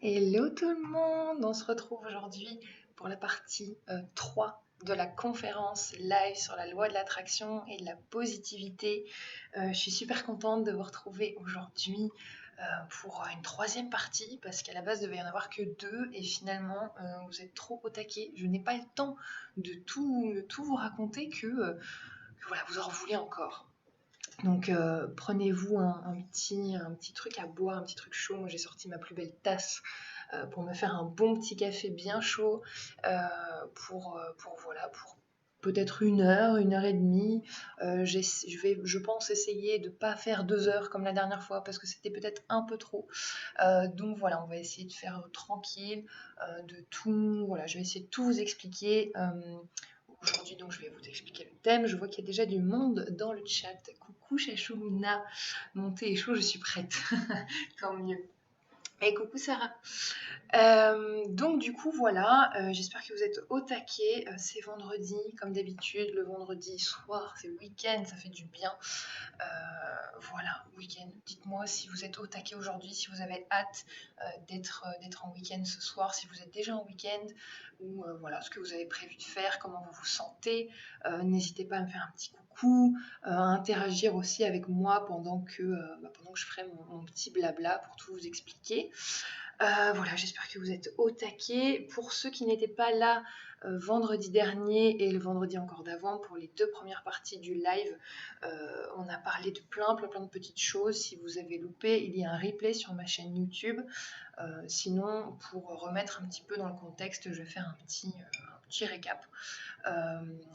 Hello tout le monde, on se retrouve aujourd'hui pour la partie 3 de la conférence live sur la loi de l'attraction et de la positivité. Je suis super contente de vous retrouver aujourd'hui pour une troisième partie parce qu'à la base il devait y en avoir que deux et finalement vous êtes trop au taquet. Je n'ai pas le temps de tout vous raconter que voilà, vous en voulez encore. Donc prenez-vous un petit truc à boire, un petit truc chaud. Moi j'ai sorti ma plus belle tasse pour me faire un bon petit café bien chaud pour peut-être une heure et demie. Je pense essayer de ne pas faire 2 heures comme la dernière fois parce que c'était peut-être un peu trop. Donc voilà, on va essayer de faire tranquille, de tout. Voilà, je vais essayer de tout vous expliquer. Aujourd'hui, donc, je vais vous expliquer le thème. Je vois qu'il y a déjà du monde dans le chat. Coucou Chachoumouna, mon thé est chaud, je suis prête. Tant mieux. Et coucou Sarah. Donc du coup voilà, j'espère que vous êtes au taquet. C'est vendredi, comme d'habitude, le vendredi soir, c'est le week-end, ça fait du bien. Voilà, week-end. Dites-moi si vous êtes au taquet aujourd'hui, si vous avez hâte d'être en week-end ce soir, si vous êtes déjà en week-end, ou voilà, ce que vous avez prévu de faire, comment vous vous sentez. N'hésitez pas à me faire un petit coucou, à interagir aussi avec moi pendant que je ferai mon petit blabla pour tout vous expliquer. Voilà, j'espère que vous êtes au taquet. Pour ceux qui n'étaient pas là vendredi dernier et le vendredi encore d'avant, pour les deux premières parties du live, on a parlé de plein de petites choses. Si vous avez loupé, il y a un replay sur ma chaîne YouTube. Sinon, pour remettre un petit peu dans le contexte, je vais faire un petit récap.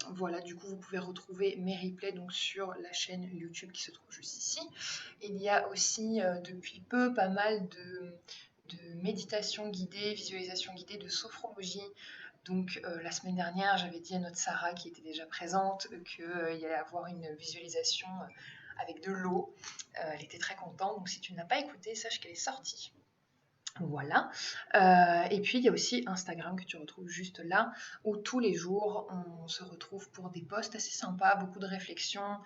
Voilà, du coup, vous pouvez retrouver mes replays donc, sur la chaîne YouTube qui se trouve juste ici. Il y a aussi depuis peu pas mal de méditation guidée, visualisation guidée, de sophrologie. Donc la semaine dernière, j'avais dit à notre Sarah qui était déjà présente qu'il y allait avoir une visualisation avec de l'eau. Elle était très contente, donc si tu ne l'as pas écoutée, sache qu'elle est sortie. Voilà. Et puis il y a aussi Instagram que tu retrouves juste là, où tous les jours on se retrouve pour des posts assez sympas, beaucoup de réflexions,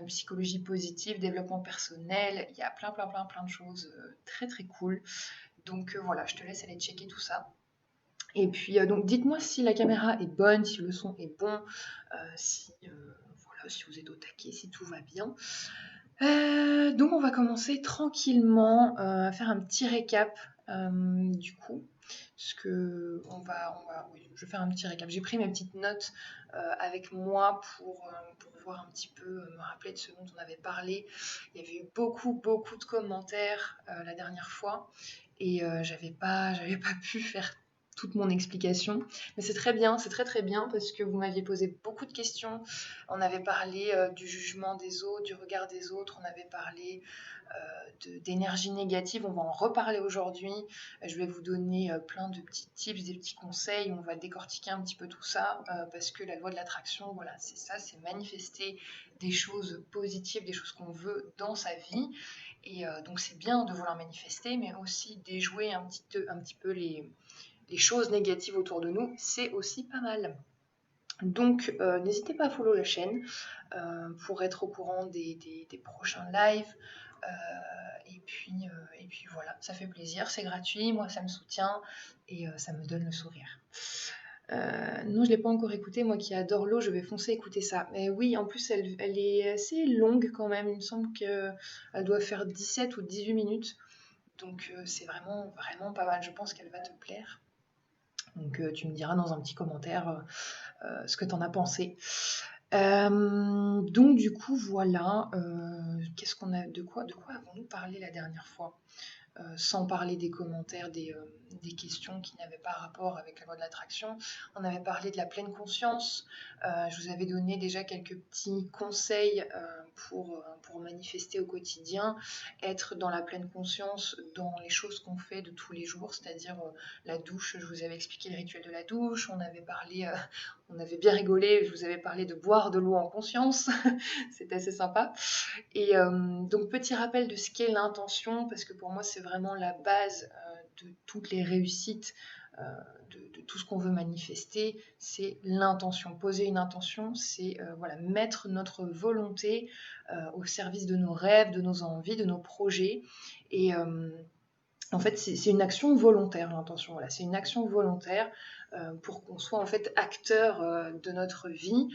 psychologie positive, développement personnel. Il y a plein de choses très très cool. Donc voilà, je te laisse aller checker tout ça. Et puis donc dites-moi si la caméra est bonne, si le son est bon, si vous êtes au taquet, si tout va bien. Donc on va commencer tranquillement à faire un petit récap du coup. Parce que oui, je vais faire un petit récap. J'ai pris mes petites notes avec moi pour voir un petit peu, me rappeler de ce dont on avait parlé. Il y avait eu beaucoup de commentaires la dernière fois et j'avais pas pu faire toute mon explication. Mais c'est très bien, c'est très bien parce que vous m'aviez posé beaucoup de questions. On avait parlé du jugement des autres, du regard des autres, on avait parlé d'énergie négative, on va en reparler aujourd'hui. Je vais vous donner plein de petits tips, des petits conseils, on va décortiquer un petit peu tout ça parce que la loi de l'attraction, voilà, c'est ça, c'est manifester des choses positives, des choses qu'on veut dans sa vie. Et donc c'est bien de vouloir manifester, mais aussi déjouer un petit peu les choses négatives autour de nous, c'est aussi pas mal. Donc n'hésitez pas à follow la chaîne pour être au courant des prochains lives. Et puis voilà, ça fait plaisir, c'est gratuit, moi ça me soutient et ça me donne le sourire. Non, je ne l'ai pas encore écouté, moi qui adore l'eau, je vais foncer écouter ça. Mais oui, en plus elle est assez longue quand même, il me semble qu'elle doit faire 17 ou 18 minutes. Donc c'est vraiment pas mal, je pense qu'elle va te plaire. Donc tu me diras dans un petit commentaire ce que tu en as pensé. Donc du coup voilà, de quoi avons-nous parlé la dernière fois sans parler des commentaires, des questions qui n'avaient pas rapport avec la loi de l'attraction. On avait parlé de la pleine conscience. Je vous avais donné déjà quelques petits conseils pour manifester au quotidien, être dans la pleine conscience dans les choses qu'on fait de tous les jours, c'est-à-dire la douche. Je vous avais expliqué le rituel de la douche. On avait bien rigolé. Je vous avais parlé de boire de l'eau en conscience. C'était assez sympa. Et donc petit rappel de ce qu'est l'intention, parce que pour moi c'est vraiment la base de toutes les réussites, de tout ce qu'on veut manifester, c'est l'intention. Poser une intention, c'est voilà, mettre notre volonté au service de nos rêves, de nos envies, de nos projets. Et En fait, c'est une action volontaire, l'intention. Voilà, c'est une action volontaire pour qu'on soit en fait acteur de notre vie.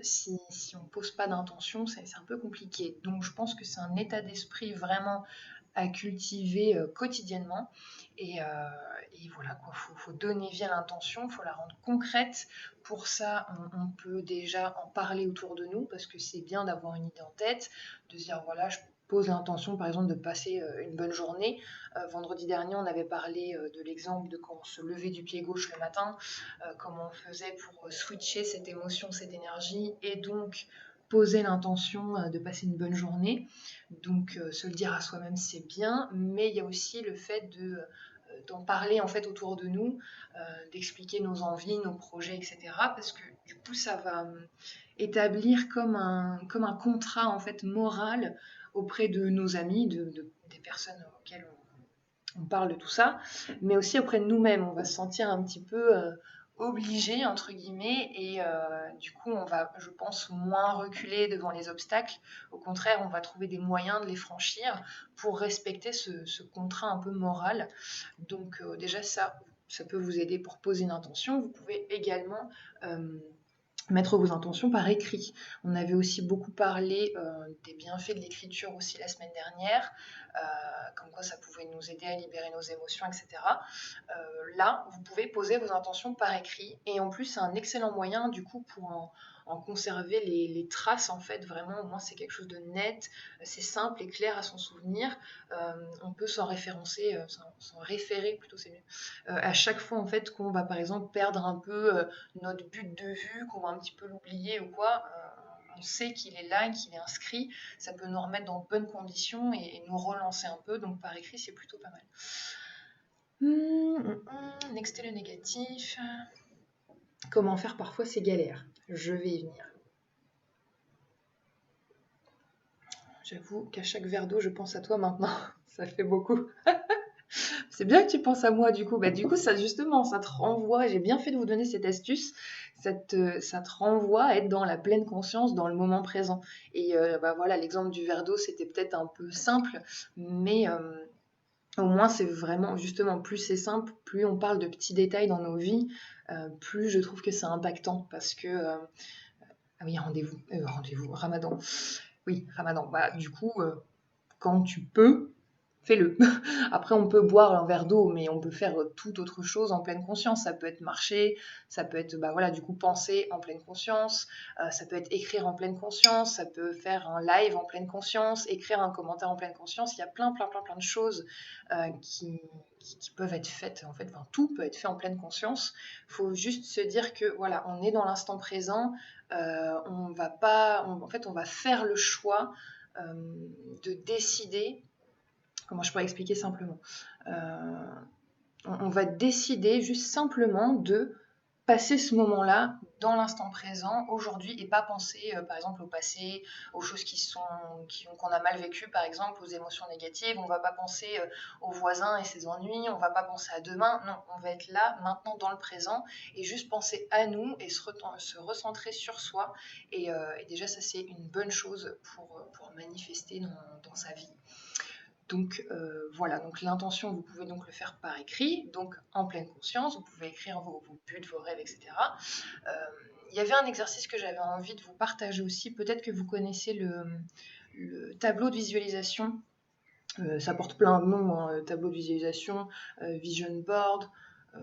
Si on ne pose pas d'intention, c'est un peu compliqué. Donc, je pense que c'est un état d'esprit vraiment à cultiver quotidiennement. Et voilà, quoi, faut donner vie à l'intention, il faut la rendre concrète. Pour ça, on peut déjà en parler autour de nous, parce que c'est bien d'avoir une idée en tête, de se dire, voilà, je pose l'intention, par exemple, de passer une bonne journée. Vendredi dernier, on avait parlé de l'exemple de quand on se levait du pied gauche le matin, comment on faisait pour switcher cette émotion, cette énergie, et donc poser l'intention de passer une bonne journée. Donc se le dire à soi-même, c'est bien, mais il y a aussi le fait d'en parler en fait autour de nous, d'expliquer nos envies, nos projets, etc. Parce que du coup, ça va établir comme un contrat en fait moral auprès de nos amis, des personnes auxquelles on parle de tout ça, mais aussi auprès de nous-mêmes. On va se sentir un petit peu obligé, entre guillemets, et du coup, on va, je pense, moins reculer devant les obstacles. Au contraire, on va trouver des moyens de les franchir pour respecter ce contrat un peu moral. Donc déjà, ça peut vous aider pour poser une intention. Vous pouvez également mettre vos intentions par écrit. On avait aussi beaucoup parlé des bienfaits de l'écriture aussi la semaine dernière, comme quoi ça pouvait nous aider à libérer nos émotions, etc. Là, vous pouvez poser vos intentions par écrit, et en plus c'est un excellent moyen du coup pour en conserver les traces en fait, vraiment au moins c'est quelque chose de net, c'est simple et clair à s'en souvenir. On peut s'en référencer, s'en référer plutôt, c'est mieux, à chaque fois en fait qu'on va par exemple perdre un peu notre but de vue, qu'on va un petit peu l'oublier ou quoi. On sait qu'il est là, qu'il est inscrit, ça peut nous remettre dans de bonnes conditions et nous relancer un peu, donc par écrit c'est plutôt pas mal. Nexter le négatif. Comment faire parfois c'est galère. Je vais y venir. J'avoue qu'à chaque verre d'eau, je pense à toi maintenant. Ça fait beaucoup. C'est bien que tu penses à moi du coup. Bah, du coup, ça justement, ça te renvoie. J'ai bien fait de vous donner cette astuce. Ça te renvoie à être dans la pleine conscience, dans le moment présent. Et bah, voilà, l'exemple du verre d'eau, c'était peut-être un peu simple, mais au moins, c'est vraiment, justement, plus c'est simple, plus on parle de petits détails dans nos vies, plus je trouve que c'est impactant. Parce que, ah oui, Ramadan. Oui, Ramadan. Bah, du coup, quand tu peux, fais-le. Après, on peut boire un verre d'eau, mais on peut faire toute autre chose en pleine conscience. Ça peut être marcher, ça peut être, bah voilà, du coup, penser en pleine conscience, ça peut être écrire en pleine conscience, ça peut faire un live en pleine conscience, écrire un commentaire en pleine conscience. Il y a plein de choses qui peuvent être faites, en fait, enfin, tout peut être fait en pleine conscience. Il faut juste se dire que, voilà, on est dans l'instant présent, on va pas, en fait, on va faire le choix de décider. Comment je pourrais expliquer simplement? On va décider juste simplement de passer ce moment-là dans l'instant présent, aujourd'hui, et pas penser, par exemple, au passé, aux choses qu'on a mal vécues, par exemple, aux émotions négatives. On va pas penser aux voisins et ses ennuis, on va pas penser à demain. Non, on va être là, maintenant, dans le présent, et juste penser à nous et se recentrer sur soi. Et déjà, ça, c'est une bonne chose pour manifester dans sa vie. Donc voilà, donc l'intention, vous pouvez donc le faire par écrit, donc en pleine conscience, vous pouvez écrire vos buts, vos rêves, etc. Il y avait un exercice que j'avais envie de vous partager aussi, peut-être que vous connaissez le tableau de visualisation. Ça porte plein de noms, hein, tableau de visualisation, vision board, euh,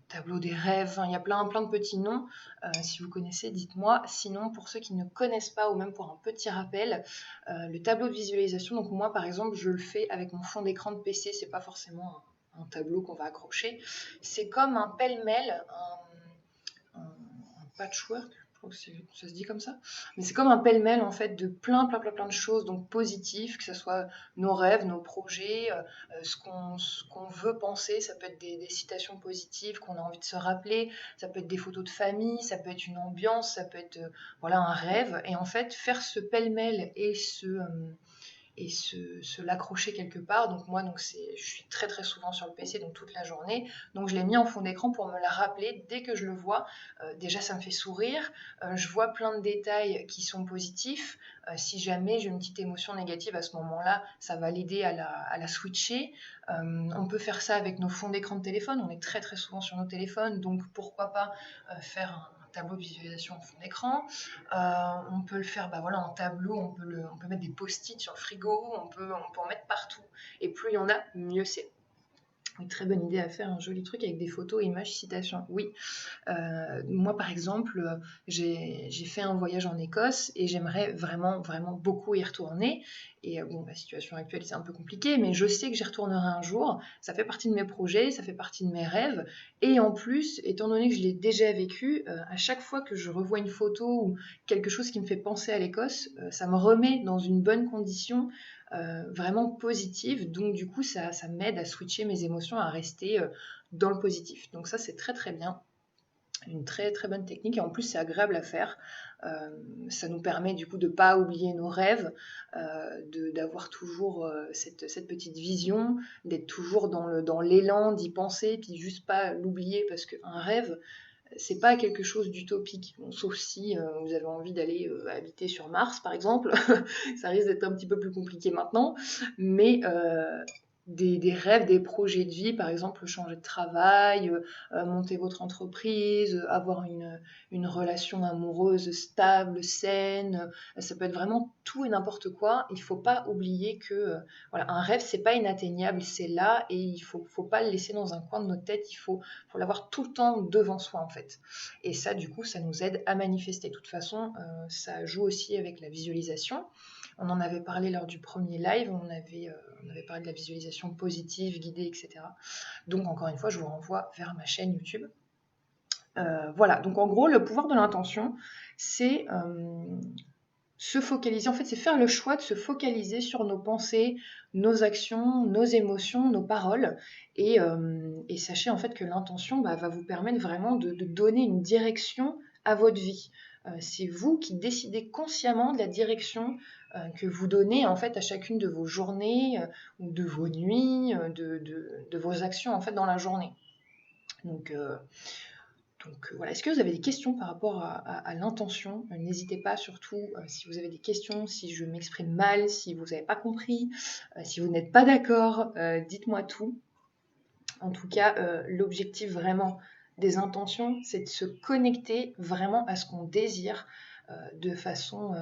tableau des rêves, enfin, il y a plein de petits noms. Si vous connaissez, dites-moi. Sinon, pour ceux qui ne connaissent pas, ou même pour un petit rappel, le tableau de visualisation, donc moi par exemple, je le fais avec mon fond d'écran de PC, c'est pas forcément un tableau qu'on va accrocher. C'est comme un pêle-mêle, un patchwork, je crois que ça se dit comme ça, mais c'est comme un pêle-mêle en fait de plein de choses, donc positives, que ce soit nos rêves, nos projets, ce qu'on veut penser. Ça peut être des citations positives qu'on a envie de se rappeler, ça peut être des photos de famille, ça peut être une ambiance, ça peut être voilà, un rêve, et en fait faire ce pêle-mêle et se l'accrocher quelque part. Donc moi, je suis très très souvent sur le PC, donc toute la journée. Donc je l'ai mis en fond d'écran pour me la rappeler dès que je le vois. Déjà, ça me fait sourire. Je vois plein de détails qui sont positifs. Si jamais j'ai une petite émotion négative à ce moment-là, ça va l'aider à la switcher. On peut faire ça avec nos fonds d'écran de téléphone. On est très très souvent sur nos téléphones, donc pourquoi pas faire un tableau de visualisation en fond d'écran. On peut le faire en tableau, on peut mettre des post-it sur le frigo, on peut en mettre partout. Et plus il y en a, mieux c'est. Une très bonne idée à faire, un joli truc avec des photos, images, citations. Oui, moi par exemple, j'ai fait un voyage en Écosse et j'aimerais vraiment, vraiment beaucoup y retourner. Et la situation actuelle c'est un peu compliqué, mais je sais que j'y retournerai un jour. Ça fait partie de mes projets, ça fait partie de mes rêves. Et en plus, étant donné que je l'ai déjà vécu, à chaque fois que je revois une photo ou quelque chose qui me fait penser à l'Écosse, ça me remet dans une bonne condition, vraiment positive. Donc du coup, ça m'aide à switcher mes émotions, à rester dans le positif. Donc ça, c'est très très bien. Une très très bonne technique et en plus c'est agréable à faire. Ça nous permet du coup de ne pas oublier nos rêves, d'avoir toujours cette petite vision, d'être toujours dans l'élan d'y penser, puis juste pas l'oublier parce qu'un rêve, c'est pas quelque chose d'utopique. Bon, sauf si vous avez envie d'aller habiter sur Mars par exemple, ça risque d'être un petit peu plus compliqué maintenant, mais des rêves, des projets de vie, par exemple changer de travail, monter votre entreprise, avoir une relation amoureuse stable, saine, ça peut être vraiment tout et n'importe quoi. Il ne faut pas oublier que un rêve, c'est pas inatteignable, c'est là et il faut pas le laisser dans un coin de notre tête, il faut l'avoir tout le temps devant soi en fait. Et ça, du coup, ça nous aide à manifester. De toute façon, ça joue aussi avec la visualisation. On en avait parlé lors du premier live, on avait parlé de la visualisation positive, guidée, etc. Donc encore une fois, je vous renvoie vers ma chaîne YouTube. Voilà, donc en gros, le pouvoir de l'intention, c'est se focaliser, en fait, c'est faire le choix de se focaliser sur nos pensées, nos actions, nos émotions, nos paroles. Et sachez en fait que l'intention va vous permettre vraiment de donner une direction à votre vie. C'est vous qui décidez consciemment de la direction que vous donnez en fait à chacune de vos journées ou de vos nuits, de vos actions en fait dans la journée. Donc voilà, est-ce que vous avez des questions par rapport à l'intention? N'hésitez pas, surtout si vous avez des questions, si je m'exprime mal, si vous n'avez pas compris, si vous n'êtes pas d'accord, dites-moi tout. En tout cas, l'objectif vraiment des intentions, c'est de se connecter vraiment à ce qu'on désire de façon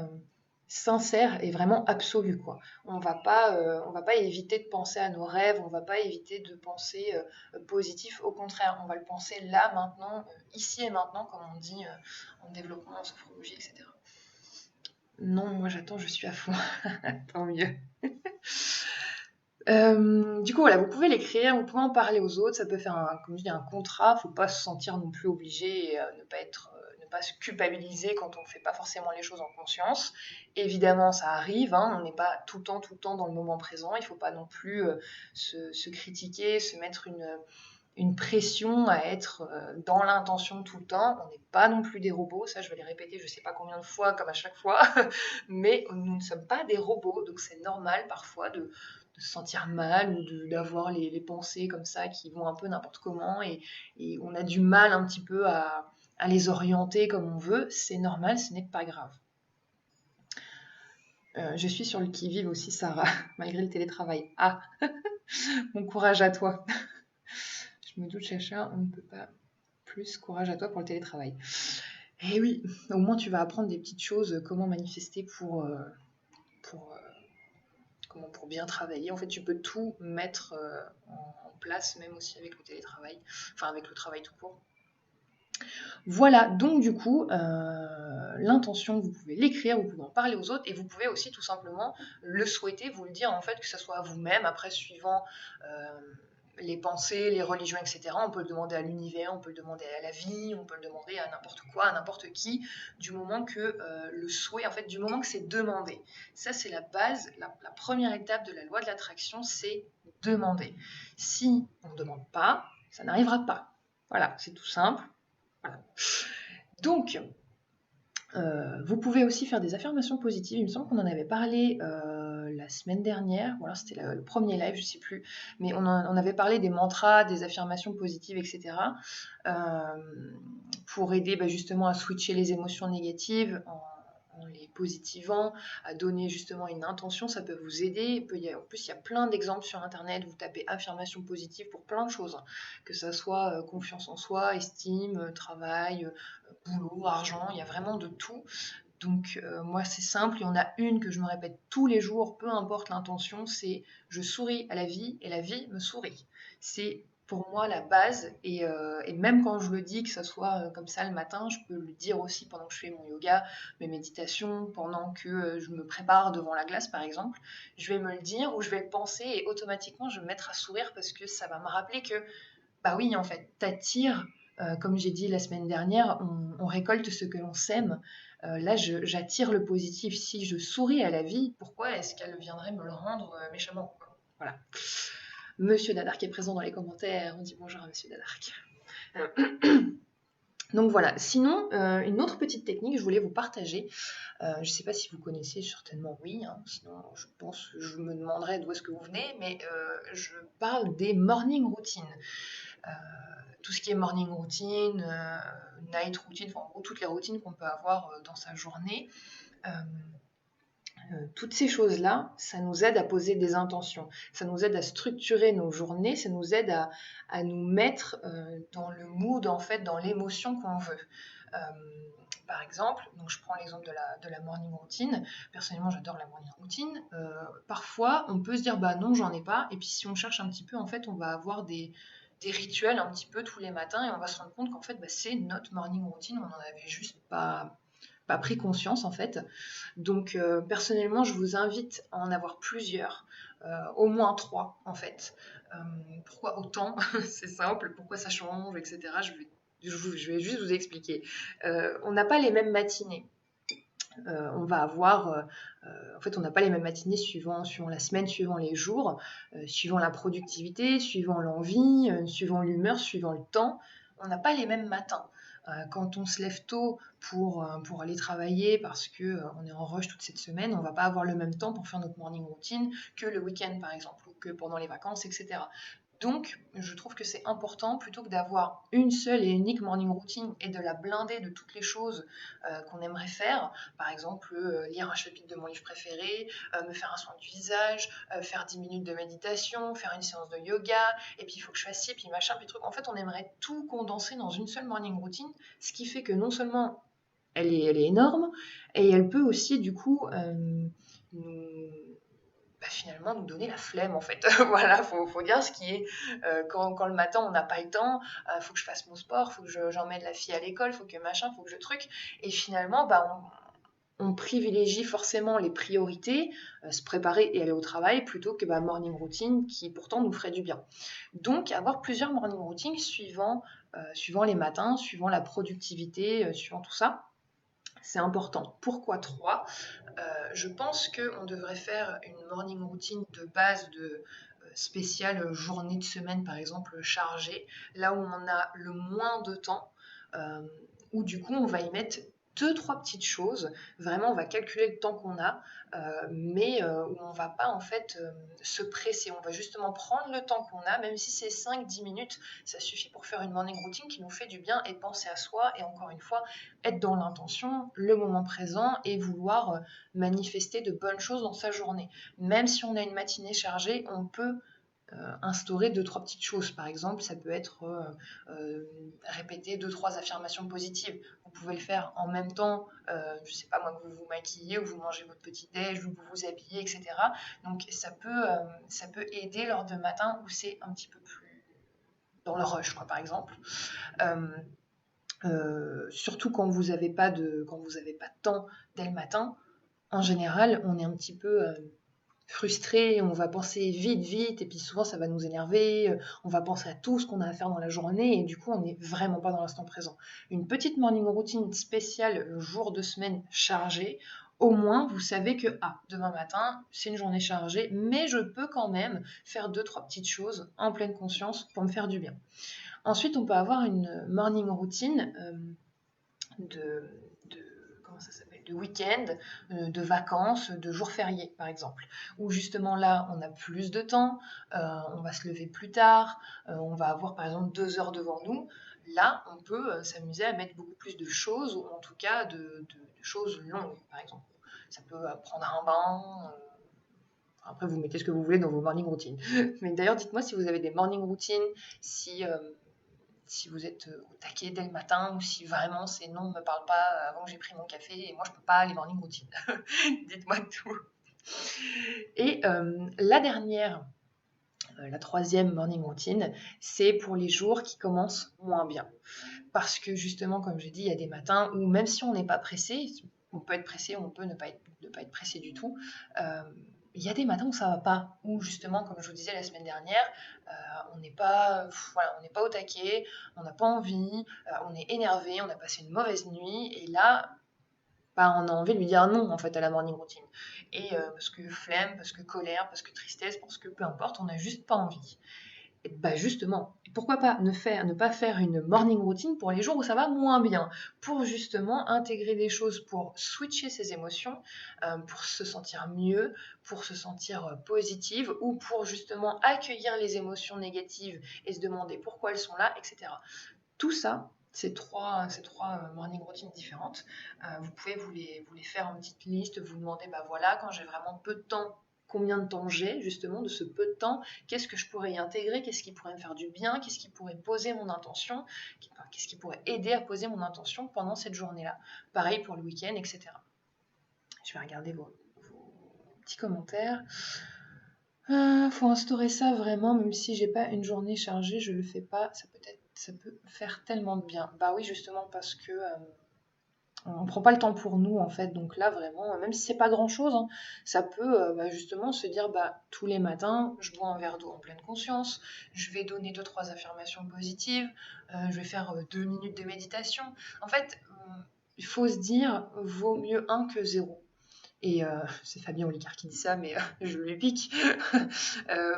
sincère et vraiment absolue, quoi. On va pas éviter de penser à nos rêves, on va pas éviter de penser positif. Au contraire, on va le penser là, maintenant, ici et maintenant, comme on dit en développement, en sophrologie, etc. Non, moi j'attends, je suis à fond. Tant mieux. Du coup, voilà, vous pouvez l'écrire, vous pouvez en parler aux autres, ça peut faire comme je dis, un contrat, faut pas se sentir non plus obligé et ne pas se culpabiliser quand on fait pas forcément les choses en conscience. Évidemment, ça arrive, hein, on n'est pas tout le temps dans le moment présent, il faut pas non plus se critiquer, se mettre une pression à être dans l'intention tout le temps. On n'est pas non plus des robots, ça je vais les répéter je sais pas combien de fois, comme à chaque fois, mais nous ne sommes pas des robots, donc c'est normal parfois de se sentir mal ou d'avoir les pensées comme ça qui vont un peu n'importe comment et on a du mal un petit peu à les orienter comme on veut. C'est normal, ce n'est pas grave. Je suis sur le qui-vive aussi, Sarah, malgré le télétravail. Ah, bon courage à toi. Je me doute, Chacha, on ne peut pas plus. Courage à toi pour le télétravail. Et oui, au moins tu vas apprendre des petites choses, comment manifester pour bien travailler. En fait, tu peux tout mettre en place, même aussi avec le télétravail, enfin avec le travail tout court. Voilà, donc du coup, l'intention, vous pouvez l'écrire, vous pouvez en parler aux autres, et vous pouvez aussi tout simplement le souhaiter, vous le dire en fait, que ce soit à vous-même, après suivant les pensées, les religions, etc. On peut le demander à l'univers, on peut le demander à la vie, on peut le demander à n'importe quoi, à n'importe qui, du moment que le souhait, en fait, du moment que c'est demandé. Ça, c'est la base, la première étape de la loi de l'attraction, c'est demander. Si on ne demande pas, ça n'arrivera pas. Voilà, c'est tout simple. Voilà. Donc, Vous pouvez aussi faire des affirmations positives. Il me semble qu'on en avait parlé la semaine dernière, ou alors c'était le premier live, je ne sais plus, mais on avait parlé des mantras, des affirmations positives, etc. Pour aider justement à switcher les émotions négatives en les positivant, à donner justement une intention, ça peut vous aider. En plus, il y a plein d'exemples sur Internet, vous tapez affirmation positive pour plein de choses, que ça soit confiance en soi, estime, travail, boulot, argent, il y a vraiment de tout. Donc moi c'est simple, il y en a une que je me répète tous les jours, peu importe l'intention, c'est je souris à la vie et la vie me sourit. C'est pour moi la base et même quand je le dis, que ce soit comme ça le matin, je peux le dire aussi pendant que je fais mon yoga, mes méditations, pendant que je me prépare devant la glace par exemple, je vais me le dire ou je vais le penser et automatiquement je vais me mettre à sourire parce que ça va me rappeler que bah oui en fait, t'attires comme j'ai dit la semaine dernière, on récolte ce que l'on sème. Là, j'attire le positif. Si je souris à la vie, pourquoi est-ce qu'elle viendrait me le rendre méchamment? Voilà. Monsieur Dadark est présent dans les commentaires. On dit bonjour à Monsieur Dadark. Donc voilà. Sinon, une autre petite technique, je voulais vous partager. Je ne sais pas si vous connaissez, certainement oui. Hein, sinon, je pense que je me demanderais d'où est-ce que vous venez. Mais je parle des morning routines. Tout ce qui est morning routine, night routine, enfin, en gros toutes les routines qu'on peut avoir dans sa journée. Toutes ces choses-là, ça nous aide à poser des intentions, ça nous aide à structurer nos journées, ça nous aide à nous mettre dans le mood, en fait, dans l'émotion qu'on veut. Par exemple, donc je prends l'exemple de la morning routine. Personnellement, j'adore la morning routine. Parfois, on peut se dire, bah non, j'en ai pas. Et puis, si on cherche un petit peu, en fait, on va avoir des rituels un petit peu tous les matins et on va se rendre compte qu'en fait, c'est notre morning routine. On n'en avait juste pas pris conscience, en fait. Donc, personnellement, je vous invite à en avoir plusieurs, au moins 3, en fait. Pourquoi autant? C'est simple. Pourquoi ça change, etc. Je vais juste vous expliquer. On n'a pas les mêmes matinées. On va avoir, en fait, on n'a pas les mêmes matinées suivant la semaine, suivant les jours, suivant la productivité, suivant l'envie, suivant l'humeur, suivant le temps. On n'a pas les mêmes matins. Quand on se lève tôt pour aller travailler parce que on est en rush toute cette semaine, on va pas avoir le même temps pour faire notre morning routine que le week-end par exemple, ou que pendant les vacances, etc. Donc, je trouve que c'est important, plutôt que d'avoir une seule et unique morning routine et de la blinder de toutes les choses qu'on aimerait faire, par exemple lire un chapitre de mon livre préféré, me faire un soin du visage, faire 10 minutes de méditation, faire une séance de yoga, et puis il faut que je fasse ci, puis machin, puis truc. En fait, on aimerait tout condenser dans une seule morning routine, ce qui fait que non seulement elle est énorme, et elle peut aussi du coup nous finalement nous donner la flemme en fait. Voilà, faut dire ce qui est. Quand le matin on n'a pas le temps, faut que je fasse mon sport, faut que j'emmène la fille à l'école, faut que machin, faut que je truc. Et finalement, on privilégie forcément les priorités, se préparer et aller au travail, plutôt que morning routine qui pourtant nous ferait du bien. Donc avoir plusieurs morning routines suivant les matins, suivant la productivité, suivant tout ça. C'est important. Pourquoi 3? Je pense qu'on devrait faire une morning routine de base de spéciale journée de semaine, par exemple, chargée, là où on a le moins de temps, euh, où du coup on va y mettre deux, trois petites choses. Vraiment, on va calculer le temps qu'on a, mais où on va pas en fait se presser. On va justement prendre le temps qu'on a, même si c'est 5-10 minutes, ça suffit pour faire une morning routine qui nous fait du bien et penser à soi. Et encore une fois, être dans l'intention, le moment présent et vouloir manifester de bonnes choses dans sa journée. Même si on a une matinée chargée, on peut instaurer deux, trois petites choses. Par exemple, ça peut être répéter deux, trois affirmations positives. Vous pouvez le faire en même temps, je sais pas moi, que vous vous maquillez ou vous mangez votre petit déj ou que vous vous habillez, etc. Donc ça peut aider lors de matin où c'est un petit peu plus dans le rush, quoi, par exemple. Surtout quand vous n'avez pas de temps dès le matin, en général, on est un petit peu frustré, on va penser vite, vite, et puis souvent ça va nous énerver, on va penser à tout ce qu'on a à faire dans la journée, et du coup on n'est vraiment pas dans l'instant présent. Une petite morning routine spéciale le jour de semaine chargé, au moins vous savez que demain matin c'est une journée chargée, mais je peux quand même faire deux, trois petites choses en pleine conscience pour me faire du bien. Ensuite, on peut avoir une morning routine de ça s'appelle, de week-end, de vacances, de jours fériés par exemple, où justement là on a plus de temps, on va se lever plus tard, on va avoir par exemple 2 heures devant nous. Là, on peut s'amuser à mettre beaucoup plus de choses, ou en tout cas de choses longues, par exemple. Ça peut prendre un bain. Après, vous mettez ce que vous voulez dans vos morning routines. Mais d'ailleurs, dites-moi si vous avez des morning routines, si vous êtes au taquet dès le matin, ou si vraiment c'est non, ne me parle pas avant que j'ai pris mon café, et moi je peux pas les morning routines. Dites-moi tout. Et la dernière, la troisième morning routine, c'est pour les jours qui commencent moins bien. Parce que justement, comme j'ai dit, il y a des matins où même si on n'est pas pressé, on peut être pressé, on peut ne pas être pressé du tout. Il y a des matins où ça va pas, où justement, comme je vous disais la semaine dernière, on n'est pas, on n'est pas au taquet, on n'a pas envie, on est énervé, on a passé une mauvaise nuit, et là, bah, on a envie de lui dire non en fait à la morning routine. Et parce que flemme, parce que colère, parce que tristesse, parce que peu importe, on n'a juste pas envie. Et bah justement, pourquoi pas ne pas faire une morning routine pour les jours où ça va moins bien, pour justement intégrer des choses, pour switcher ses émotions, pour se sentir mieux, pour se sentir positive, ou pour justement accueillir les émotions négatives et se demander pourquoi elles sont là, etc. Tout ça, ces trois morning routines différentes, vous pouvez vous les faire en petite liste, vous demander, bah voilà, quand j'ai vraiment peu de temps, combien de temps j'ai justement de ce peu de temps, qu'est-ce que je pourrais y intégrer, qu'est-ce qui pourrait me faire du bien, qu'est-ce qui pourrait poser mon intention, qu'est-ce qui pourrait aider à poser mon intention pendant cette journée-là. Pareil pour le week-end, etc. Je vais regarder vos petits commentaires. Faut instaurer ça vraiment, même si j'ai pas une journée chargée, je le fais pas, ça peut faire tellement de bien. Bah oui, justement, parce que on prend pas le temps pour nous, en fait. Donc là, vraiment, même si c'est pas grand-chose, hein, ça peut justement se dire, bah, tous les matins, je bois un verre d'eau en pleine conscience, je vais donner 2-3 affirmations positives, je vais faire 2 minutes de méditation. En fait, il faut se dire, vaut mieux 1 que 0. Et c'est Fabien Olicard qui dit ça, mais je lui pique.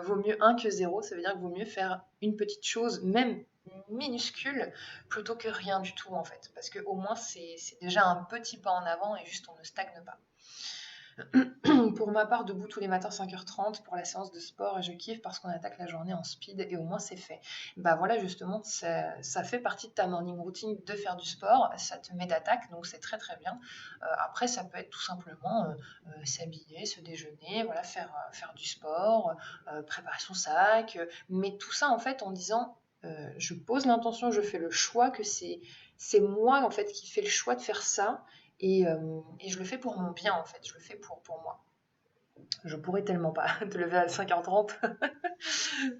Vaut mieux 1 que 0, ça veut dire qu'il vaut mieux faire une petite chose, même minuscule, plutôt que rien du tout en fait. Parce qu'au moins c'est déjà un petit pas en avant et juste on ne stagne pas. Pour ma part, debout tous les matins 5h30 pour la séance de sport, et je kiffe parce qu'on attaque la journée en speed et au moins c'est fait. Bah voilà, justement, ça fait partie de ta morning routine de faire du sport, ça te met d'attaque, donc c'est très très bien. Après, ça peut être tout simplement s'habiller, se déjeuner, voilà, faire du sport, préparer son sac, mais tout ça en fait en disant je pose l'intention, je fais le choix que c'est moi en fait qui fais le choix de faire ça. Et je le fais pour mon bien, en fait. Je le fais pour moi. Je pourrais tellement pas te lever à 5h30.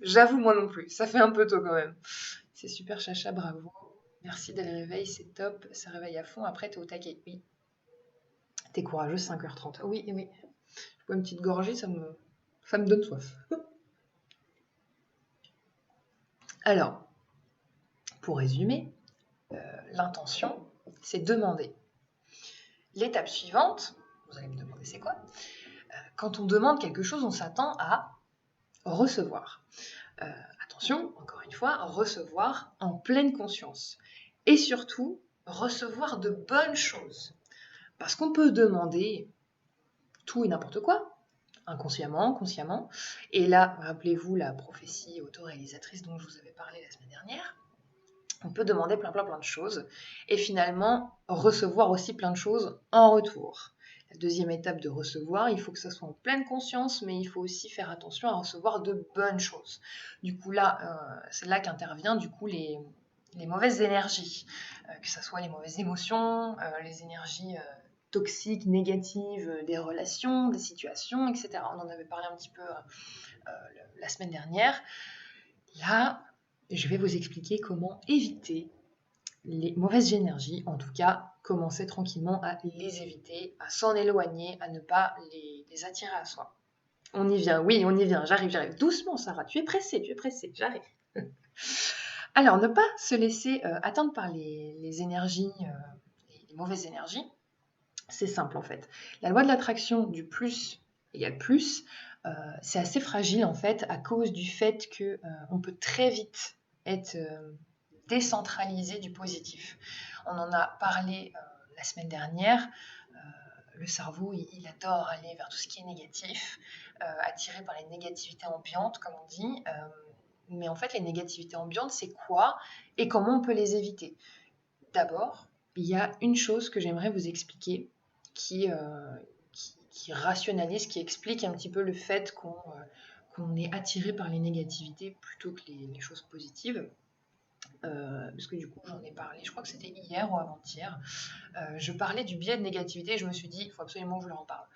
J'avoue, moi non plus. Ça fait un peu tôt quand même. C'est super, Chacha, bravo. Merci dès le réveil, c'est top. Ça réveille à fond. Après, t'es au taquet. Oui. T'es courageuse, 5h30. Oui, oui. Je bois une petite gorgée, ça me donne soif. Alors, pour résumer, l'intention, c'est demander. L'étape suivante, vous allez me demander c'est quoi ? Quand on demande quelque chose, on s'attend à recevoir. Attention, encore une fois, recevoir en pleine conscience. Et surtout, recevoir de bonnes choses. Parce qu'on peut demander tout et n'importe quoi, inconsciemment, consciemment. Et là, rappelez-vous la prophétie autoréalisatrice dont je vous avais parlé la semaine dernière. On peut demander plein de choses et finalement recevoir aussi plein de choses en retour. La deuxième étape de recevoir, il faut que ça soit en pleine conscience, mais il faut aussi faire attention à recevoir de bonnes choses. Du coup là, c'est là qu'intervient du coup les mauvaises énergies, que ce soit les mauvaises émotions, les énergies toxiques, négatives, des relations, des situations, etc. On en avait parlé un petit peu la semaine dernière. Là, je vais vous expliquer comment éviter les mauvaises énergies, en tout cas, commencer tranquillement à les éviter, à s'en éloigner, à ne pas les attirer à soi. On y vient, oui, on y vient, j'arrive. Doucement, Sarah, tu es pressée, j'arrive. Alors, ne pas se laisser atteindre par les énergies, les mauvaises énergies, c'est simple en fait. La loi de l'attraction du plus égale plus, c'est assez fragile en fait à cause du fait qu'on peut très vite être décentralisé du positif. On en a parlé la la semaine dernière, le cerveau, il adore aller vers tout ce qui est négatif, attiré par les négativités ambiantes, comme on dit. Mais en fait, les négativités ambiantes, c'est quoi et comment on peut les éviter? D'abord, il y a une chose que j'aimerais vous expliquer qui rationalise, qui explique un petit peu le fait qu'on est attiré par les négativités plutôt que les choses positives. Parce que du coup, j'en ai parlé, je crois que c'était hier ou avant-hier. Je parlais du biais de négativité et je me suis dit, il faut absolument que je leur en parle.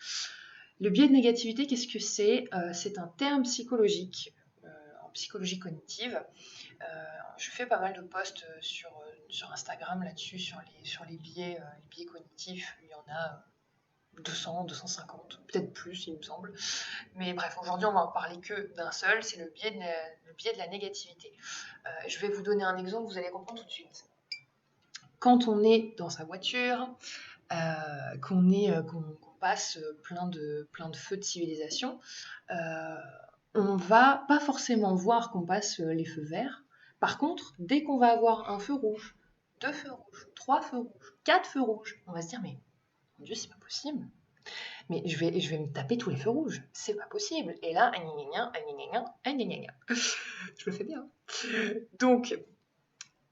Le biais de négativité, qu'est-ce que c'est? C'est un terme psychologique, en psychologie cognitive. Je fais pas mal de posts sur Instagram là-dessus, sur les biais cognitifs. Il y en a 200, 250, peut-être plus, il me semble. Mais bref, aujourd'hui, on va en parler que d'un seul, c'est le biais de la négativité. Je vais vous donner un exemple, vous allez comprendre tout de suite. Quand on est dans sa voiture, qu'on passe plein de feux de civilisation, on va pas forcément voir qu'on passe les feux verts. Par contre, dès qu'on va avoir un feu rouge, 2 feux rouges, 3 feux rouges, 4 feux rouges, on va se dire mais mon Dieu, c'est pas possible. Mais je vais me taper tous les feux rouges, c'est pas possible. Et là, je le fais bien. Donc,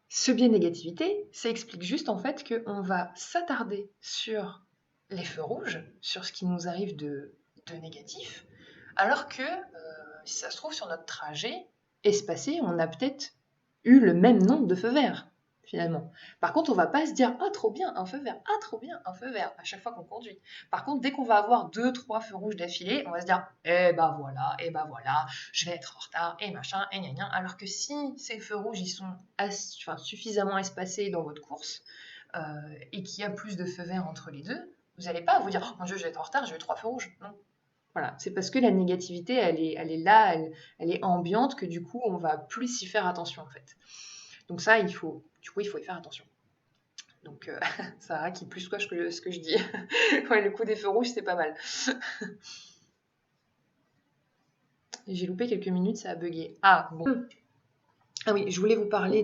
ce biais de négativité, ça explique juste en fait qu'on va s'attarder sur les feux rouges, sur ce qui nous arrive de négatif, alors que si ça se trouve sur notre trajet espacé, on a peut-être eu le même nombre de feux verts finalement. Par contre, on va pas se dire ah trop bien un feu vert, ah trop bien un feu vert à chaque fois qu'on conduit. Par contre, dès qu'on va avoir 2-3 feux rouges d'affilée, on va se dire eh ben voilà, je vais être en retard et machin et gna gna. Alors que si ces feux rouges ils sont suffisamment espacés dans votre course et qu'il y a plus de feux verts entre les deux, vous n'allez pas vous dire oh mon Dieu je vais être en retard, j'ai eu 3 feux rouges. Non. Voilà, c'est parce que la négativité, elle est là, elle est ambiante, que du coup, on va plus s'y faire attention, en fait. Donc ça, il faut y faire attention. Donc, Sarah qui plus quoi ce que je dis. Ouais, le coup des feux rouges, c'est pas mal. J'ai loupé quelques minutes, ça a bugué. Ah, bon. Ah oui, je voulais vous parler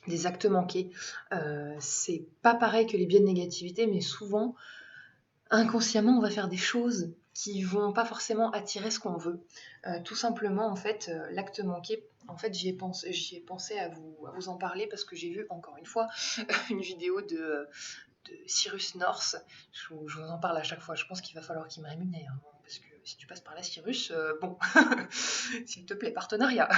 des actes manqués. C'est pas pareil que les biais de négativité, mais souvent, inconsciemment, on va faire des choses qui vont pas forcément attirer ce qu'on veut. Tout simplement, en fait, l'acte manqué, en fait, j'y ai pensé à vous en parler parce que j'ai vu, encore une fois, une vidéo de Cyrus North. Je vous en parle à chaque fois. Je pense qu'il va falloir qu'il me rémunère. Parce que si tu passes par là, Cyrus, bon, s'il te plaît, partenariat.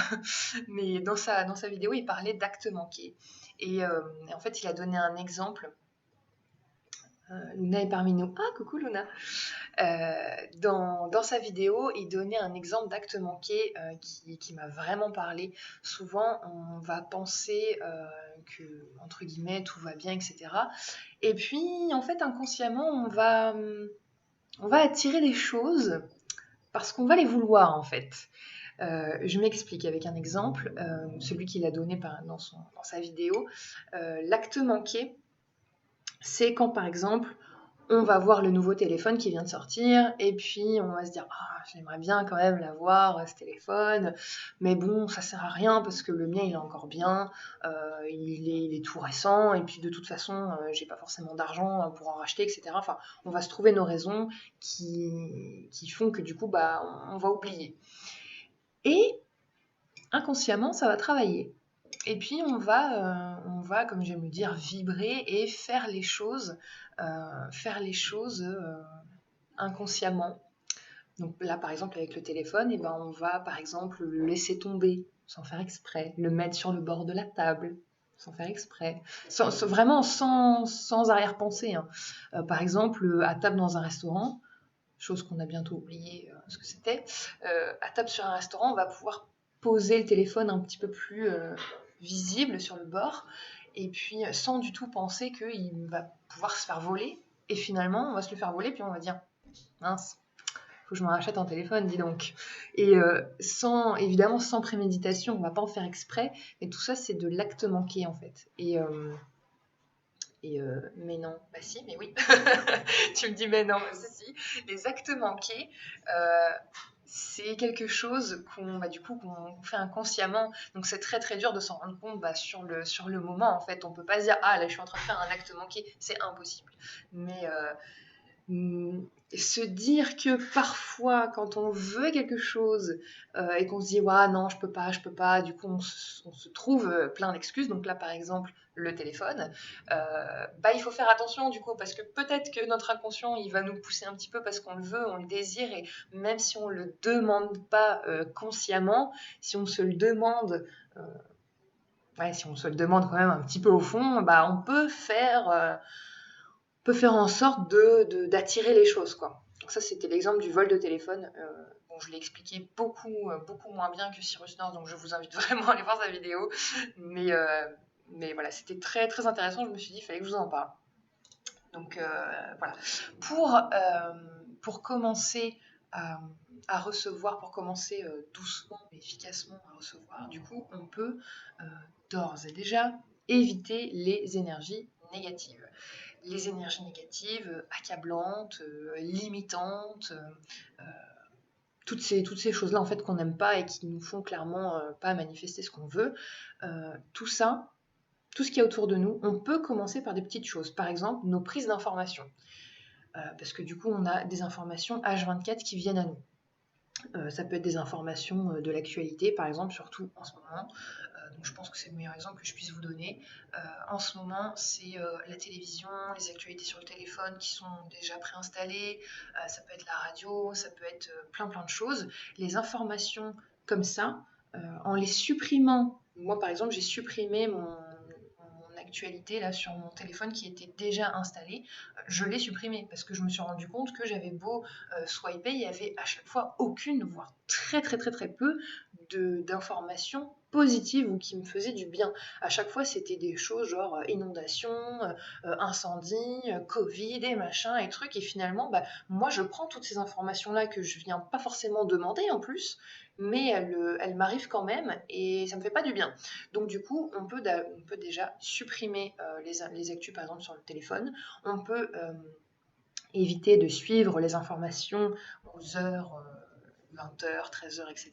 Mais dans sa vidéo, il parlait d'actes manqués. Et en fait, il a donné un exemple. Luna est parmi nous. Ah, coucou Luna. Dans sa vidéo, il donnait un exemple d'acte manqué qui m'a vraiment parlé. Souvent, on va penser que, entre guillemets, tout va bien, etc. Et puis, en fait, inconsciemment, on va attirer des choses parce qu'on va les vouloir, en fait. Je m'explique avec un exemple, celui qu'il a donné dans sa vidéo. L'acte manqué, c'est quand, par exemple, on va voir le nouveau téléphone qui vient de sortir et puis on va se dire ah j'aimerais bien quand même l'avoir ce téléphone mais bon ça sert à rien parce que le mien il est encore bien il est tout récent et puis de toute façon j'ai pas forcément d'argent pour en racheter etc. Enfin on va se trouver nos raisons qui font que du coup bah on va oublier et inconsciemment ça va travailler. Et puis on va, comme j'aime le dire, vibrer et faire les choses inconsciemment. Donc là, par exemple, avec le téléphone, on va, par exemple, le laisser tomber sans faire exprès, le mettre sur le bord de la table sans faire exprès, vraiment sans arrière-pensée. Hein. Par exemple, à table dans un restaurant, chose qu'on a bientôt oublié ce que c'était, à table sur un restaurant, on va pouvoir poser le téléphone un petit peu plus visible sur le bord, et puis sans du tout penser qu'il va pouvoir se faire voler, et finalement on va se le faire voler, puis on va dire mince, faut que je me rachète un téléphone, dis donc. Et évidemment sans préméditation, on va pas en faire exprès, mais tout ça c'est de l'acte manqué en fait. Mais non, bah si, mais oui. Tu me dis mais non, si. Les actes manqués, c'est quelque chose qu'on fait inconsciemment. Donc c'est très très dur de s'en rendre compte sur le moment en fait. On peut pas se dire ah là je suis en train de faire un acte manqué, c'est impossible. Mais se dire que parfois, quand on veut quelque chose et qu'on se dit ouais, non, je peux pas, du coup, on se trouve plein d'excuses. Donc là, par exemple, le téléphone, il faut faire attention du coup, parce que peut-être que notre inconscient, il va nous pousser un petit peu parce qu'on le veut, on le désire, et même si on le demande pas consciemment, si on se le demande. Si on se le demande quand même un petit peu au fond, on peut faire en sorte d'attirer les choses, quoi. Donc ça, c'était l'exemple du vol de téléphone. Bon, je l'ai expliqué beaucoup moins bien que Cyrus North, donc je vous invite vraiment à aller voir sa vidéo. Mais, euh, mais voilà, c'était très, très intéressant. Je me suis dit, il fallait que je vous en parle. Donc voilà. Pour commencer à recevoir, pour commencer doucement mais efficacement à recevoir, du coup, on peut d'ores et déjà éviter les énergies négatives. Les énergies négatives, accablantes, limitantes, toutes ces choses-là en fait qu'on n'aime pas et qui nous font clairement pas manifester ce qu'on veut, tout ça, tout ce qu'il y a autour de nous, on peut commencer par des petites choses. Par exemple, nos prises d'informations. Parce que du coup, on a des informations H24 qui viennent à nous. Ça peut être des informations de l'actualité, par exemple, surtout en ce moment. Donc je pense que c'est le meilleur exemple que je puisse vous donner. En ce moment, c'est la télévision, les actualités sur le téléphone qui sont déjà préinstallées. Ça peut être la radio, ça peut être plein de choses. Les informations comme ça, en les supprimant, moi par exemple, j'ai supprimé mon actualité là sur mon téléphone qui était déjà installé, je l'ai supprimé parce que je me suis rendu compte que j'avais beau swiper, il y avait à chaque fois aucune, voire très peu d'informations positives ou qui me faisaient du bien. À chaque fois, c'était des choses genre inondation, incendie, Covid et machin et trucs. Et finalement, moi, je prends toutes ces informations-là que je viens pas forcément demander en plus, mais elles m'arrivent quand même et ça me fait pas du bien. Donc du coup, on peut déjà supprimer les actus, par exemple, sur le téléphone. On peut éviter de suivre les informations aux heures 20h, 13h, etc.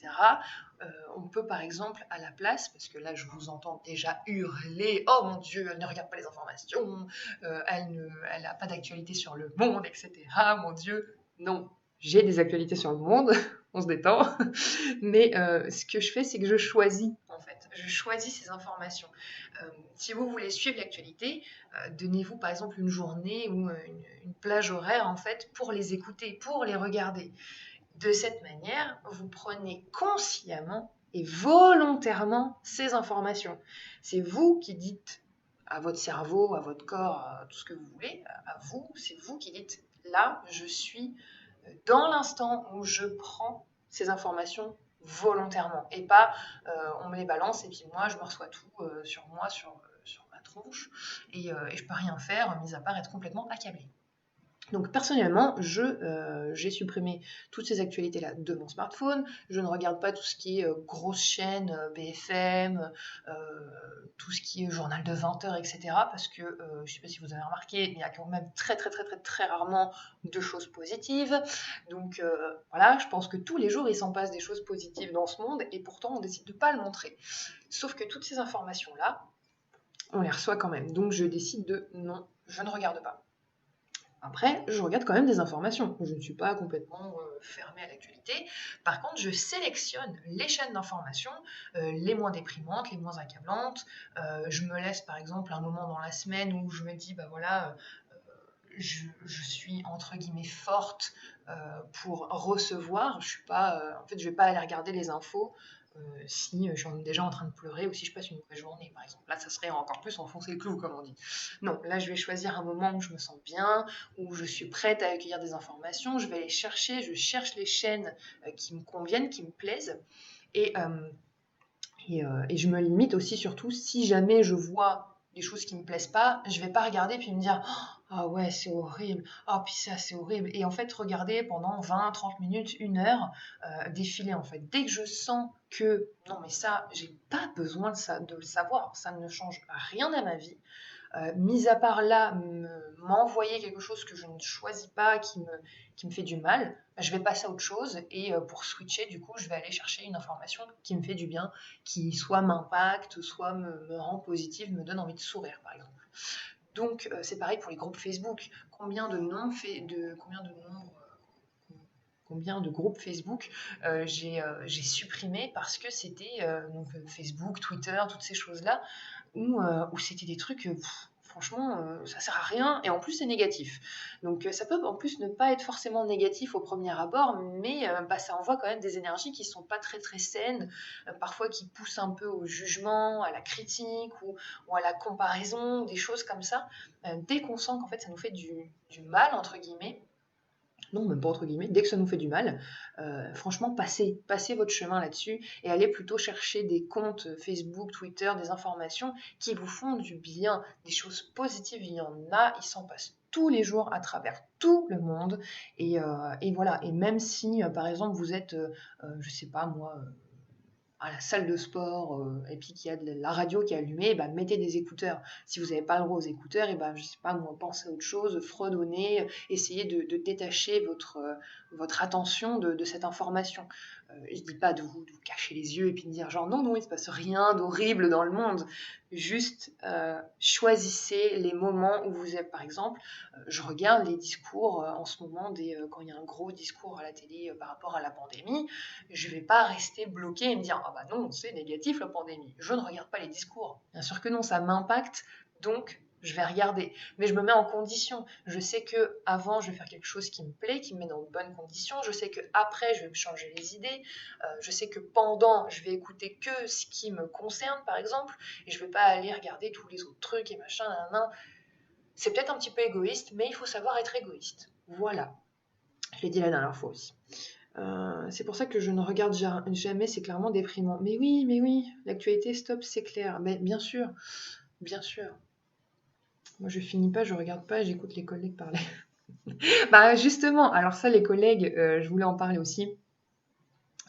On peut par exemple à la place, parce que là je vous entends déjà hurler, oh mon Dieu, elle ne regarde pas les informations, elle n'a pas d'actualité sur le monde, etc. Mon Dieu, non, j'ai des actualités sur le monde, on se détend, mais ce que je fais, c'est que je choisis en fait, je choisis ces informations. Si vous voulez suivre l'actualité, donnez-vous par exemple une journée ou une plage horaire en fait pour les écouter, pour les regarder. De cette manière, vous prenez consciemment et volontairement ces informations. C'est vous qui dites à votre cerveau, à votre corps, à tout ce que vous voulez, à vous, c'est vous qui dites là, je suis dans l'instant où je prends ces informations volontairement et pas on me les balance et puis moi je me reçois tout sur moi, sur ma tronche et je peux rien faire mis à part être complètement accablée. Donc personnellement, j'ai supprimé toutes ces actualités-là de mon smartphone. Je ne regarde pas tout ce qui est grosse chaîne, BFM, tout ce qui est journal de 20 heures, etc. Parce que, je ne sais pas si vous avez remarqué, il y a quand même très rarement de choses positives. Donc voilà, je pense que tous les jours, il s'en passe des choses positives dans ce monde et pourtant on décide de ne pas le montrer. Sauf que toutes ces informations-là, on les reçoit quand même. Donc je décide de non, je ne regarde pas. Après, je regarde quand même des informations. Je ne suis pas complètement fermée à l'actualité. Par contre, je sélectionne les chaînes d'information, les moins déprimantes, les moins accablantes. Je me laisse par exemple un moment dans la semaine où je me dis, je suis entre guillemets forte pour recevoir. Je suis pas, en fait, je vais pas aller regarder les infos si je suis déjà en train de pleurer ou si je passe une mauvaise journée, par exemple. Là, ça serait encore plus enfoncer le clou, comme on dit. Non, là, je vais choisir un moment où je me sens bien, où je suis prête à accueillir des informations. Je vais aller chercher, je cherche les chaînes qui me conviennent, qui me plaisent. Et, euh, et je me limite aussi, surtout, si jamais je vois des choses qui me plaisent pas, je vais pas regarder puis me dire ah ouais, c'est horrible, ah puis ça, c'est horrible. Et en fait, regarder pendant 20, 30 minutes, une heure, défiler en fait. Dès que je sens que non, mais ça, j'ai pas besoin de le savoir, ça ne change rien à ma vie, Mis à part là, m'envoyer quelque chose que je ne choisis pas, qui me fait du mal, je vais passer à autre chose et pour switcher, du coup, je vais aller chercher une information qui me fait du bien, qui soit m'impacte, soit me rend positive, me donne envie de sourire, par exemple. Donc, c'est pareil pour les groupes Facebook. Combien de groupes Facebook j'ai supprimé parce que c'était Facebook, Twitter, toutes ces choses-là, où c'était des trucs, franchement, ça sert à rien et en plus c'est négatif. Donc ça peut en plus ne pas être forcément négatif au premier abord, mais ça envoie quand même des énergies qui sont pas très très saines, parfois qui poussent un peu au jugement, à la critique ou à la comparaison, des choses comme ça. Dès qu'on sent qu'en fait ça nous fait du mal, entre guillemets, non, même pas entre guillemets, dès que ça nous fait du mal, franchement, passez votre chemin là-dessus et allez plutôt chercher des comptes Facebook, Twitter, des informations qui vous font du bien, des choses positives, il y en a, ils s'en passent tous les jours à travers tout le monde. Et voilà, et même si, par exemple, vous êtes, je sais pas moi, à la salle de sport et puis qu'il y a de la radio qui est allumée, bah, mettez des écouteurs. Si vous n'avez pas le droit aux écouteurs, et bah, je sais pas moi, pensez à autre chose, fredonnez, essayez de détacher votre attention de cette information. Je dis pas de vous cacher les yeux et puis de dire genre non, non, il se passe rien d'horrible dans le monde. Juste choisissez les moments où vous êtes, par exemple, je regarde les discours en ce moment, quand il y a un gros discours à la télé par rapport à la pandémie, je ne vais pas rester bloquée et me dire « Ah bah non, c'est négatif la pandémie ». Je ne regarde pas les discours. Bien sûr que non, ça m'impacte, donc je vais regarder. Mais je me mets en condition. Je sais que avant, je vais faire quelque chose qui me plaît, qui me met dans de bonnes conditions. Je sais que après, je vais me changer les idées. Je sais que pendant, je vais écouter que ce qui me concerne, par exemple, et je ne vais pas aller regarder tous les autres trucs et machin, nan. C'est peut-être un petit peu égoïste, mais il faut savoir être égoïste. Voilà. Je l'ai dit la dernière fois aussi. C'est pour ça que je ne regarde jamais, c'est clairement déprimant. Mais oui, l'actualité, stop, c'est clair. Mais bien sûr, bien sûr. Moi, je finis pas, je regarde pas, j'écoute les collègues parler. Bah justement, alors ça, les collègues, je voulais en parler aussi,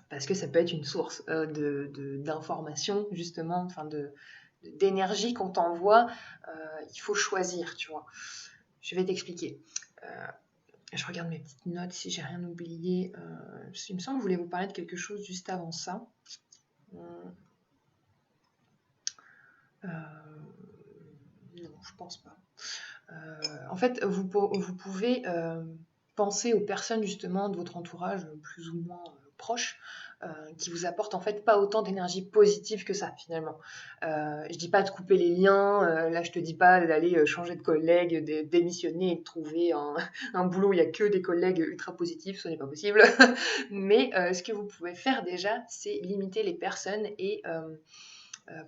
parce que ça peut être une source d'information, justement, enfin d'énergie qu'on t'envoie. Il faut choisir, tu vois. Je vais t'expliquer. Je regarde mes petites notes si j'ai rien oublié. Il me semble que je voulais vous parler de quelque chose juste avant ça. Non, je pense pas. En fait, vous pouvez penser aux personnes justement de votre entourage plus ou moins proches qui vous apportent en fait pas autant d'énergie positive que ça finalement. Je dis pas de couper les liens, là je te dis pas d'aller changer de collègue, démissionner et de trouver un boulot où il y a que des collègues ultra positifs, ce n'est pas possible. Mais ce que vous pouvez faire déjà, c'est limiter les personnes et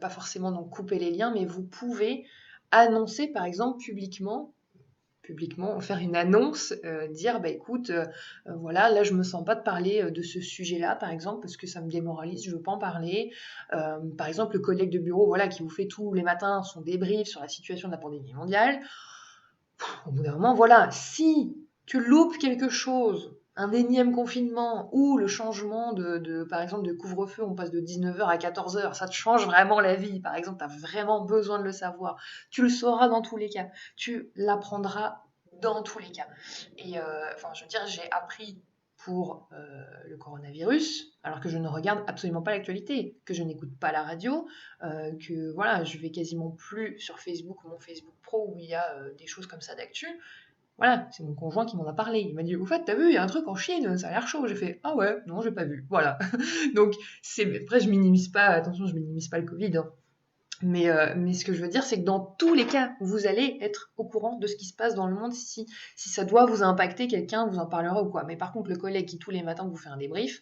pas forcément donc couper les liens, mais vous pouvez annoncer par exemple publiquement, faire une annonce, dire bah écoute, voilà, là je me sens pas de parler de ce sujet-là par exemple parce que ça me démoralise, je veux pas en parler. Par exemple, le collègue de bureau, voilà, qui vous fait tous les matins son débrief sur la situation de la pandémie mondiale. Au bout d'un moment, voilà, si tu loupes quelque chose, un énième confinement ou le changement par exemple, de couvre-feu, on passe de 19h à 14h, ça te change vraiment la vie, par exemple, tu as vraiment besoin de le savoir, tu le sauras dans tous les cas, tu l'apprendras dans tous les cas. Et je veux dire, j'ai appris pour le coronavirus, alors que je ne regarde absolument pas l'actualité, que je n'écoute pas la radio, que voilà, je vais quasiment plus sur Facebook, mon Facebook Pro, où il y a des choses comme ça d'actu. Voilà, c'est mon conjoint qui m'en a parlé. Il m'a dit, au fait, t'as vu, il y a un truc en Chine, ça a l'air chaud. J'ai fait, ah ouais, non, j'ai pas vu. Voilà. Donc, après, je minimise pas, attention, je minimise pas le Covid, hein. Mais ce que je veux dire, c'est que dans tous les cas, vous allez être au courant de ce qui se passe dans le monde. Si ça doit vous impacter, quelqu'un vous en parlera ou quoi. Mais par contre, le collègue qui tous les matins vous fait un débrief,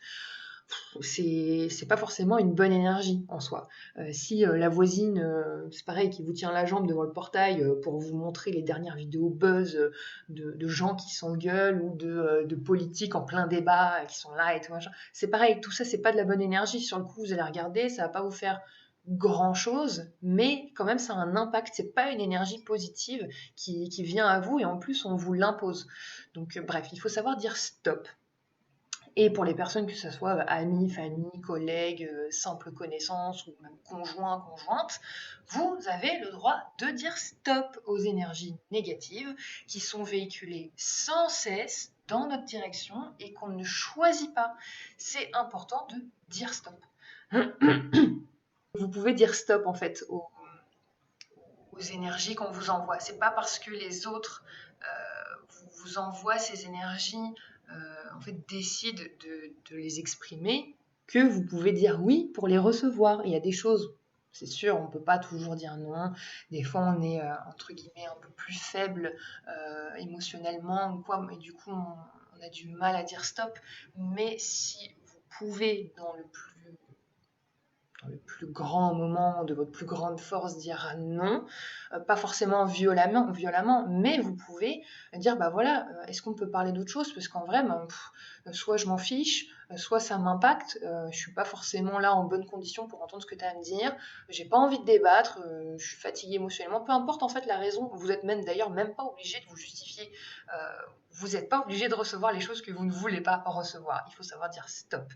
c'est pas forcément une bonne énergie en soi. Si la voisine, c'est pareil, qui vous tient la jambe devant le portail pour vous montrer les dernières vidéos buzz de gens qui s'engueulent ou de politiques en plein débat qui sont là et tout machin, c'est pareil, tout ça c'est pas de la bonne énergie. Sur le coup, vous allez regarder, ça va pas vous faire grand chose, mais quand même ça a un impact, c'est pas une énergie positive qui vient à vous et en plus on vous l'impose. Donc bref, il faut savoir dire stop. Et pour les personnes, que ce soit amis, famille, collègues, simples connaissances ou même conjoints, conjointes, vous avez le droit de dire stop aux énergies négatives qui sont véhiculées sans cesse dans notre direction et qu'on ne choisit pas. C'est important de dire stop. Vous pouvez dire stop en fait aux énergies qu'on vous envoie. C'est pas parce que les autres vous envoient ces énergies, en fait, décident de les exprimer, que vous pouvez dire oui pour les recevoir. Il y a des choses, c'est sûr, on ne peut pas toujours dire non. Des fois, on est, entre guillemets, un peu plus faible émotionnellement ou quoi, mais du coup, on a du mal à dire stop. Mais si vous pouvez, dans le plus grand moment de votre plus grande force, dire non, pas forcément violemment, mais vous pouvez dire, bah voilà, est-ce qu'on peut parler d'autre chose? Parce qu'en vrai, soit je m'en fiche, soit ça m'impacte, je suis pas forcément là en bonne condition pour entendre ce que tu as à me dire, j'ai pas envie de débattre, je suis fatiguée émotionnellement, peu importe en fait la raison, vous êtes même d'ailleurs même pas obligé de vous justifier, vous n'êtes pas obligé de recevoir les choses que vous ne voulez pas recevoir, il faut savoir dire stop.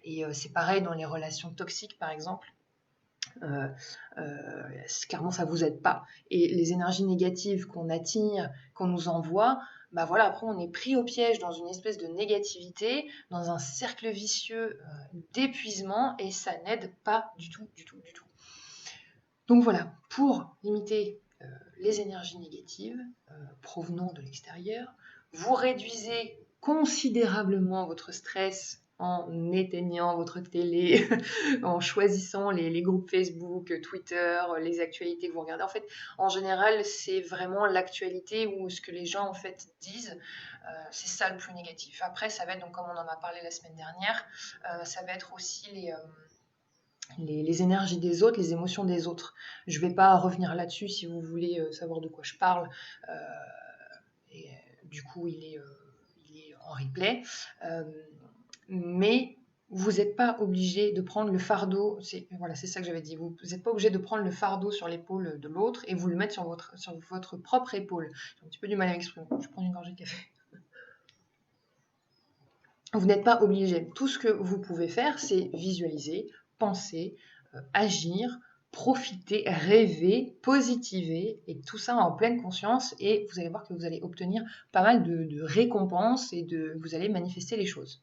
Et c'est pareil dans les relations toxiques par exemple. Clairement ça vous aide pas. Et les énergies négatives qu'on attire, qu'on nous envoie, bah voilà, après on est pris au piège dans une espèce de négativité, dans un cercle vicieux d'épuisement, et ça n'aide pas du tout, du tout, du tout. Donc voilà, pour limiter les énergies négatives provenant de l'extérieur, vous réduisez considérablement votre stress en éteignant votre télé, en choisissant les groupes Facebook, Twitter, les actualités que vous regardez. En fait, en général, c'est vraiment l'actualité ou ce que les gens en fait disent. C'est ça le plus négatif. Après, ça va être, donc comme on en a parlé la semaine dernière, ça va être aussi les énergies des autres, les émotions des autres. Je ne vais pas revenir là-dessus si vous voulez savoir de quoi je parle. Et, du coup, il est en replay. Mais vous n'êtes pas obligé de prendre le fardeau, voilà, c'est ça que j'avais dit, vous n'êtes pas obligé de prendre le fardeau sur l'épaule de l'autre et vous le mettre sur votre propre épaule. J'ai un petit peu du mal à m'exprimer, je vais prendre une gorgée de café. Vous n'êtes pas obligé. Tout ce que vous pouvez faire, c'est visualiser, penser, agir, profiter, rêver, positiver, et tout ça en pleine conscience, et vous allez voir que vous allez obtenir pas mal de récompenses et vous allez manifester les choses.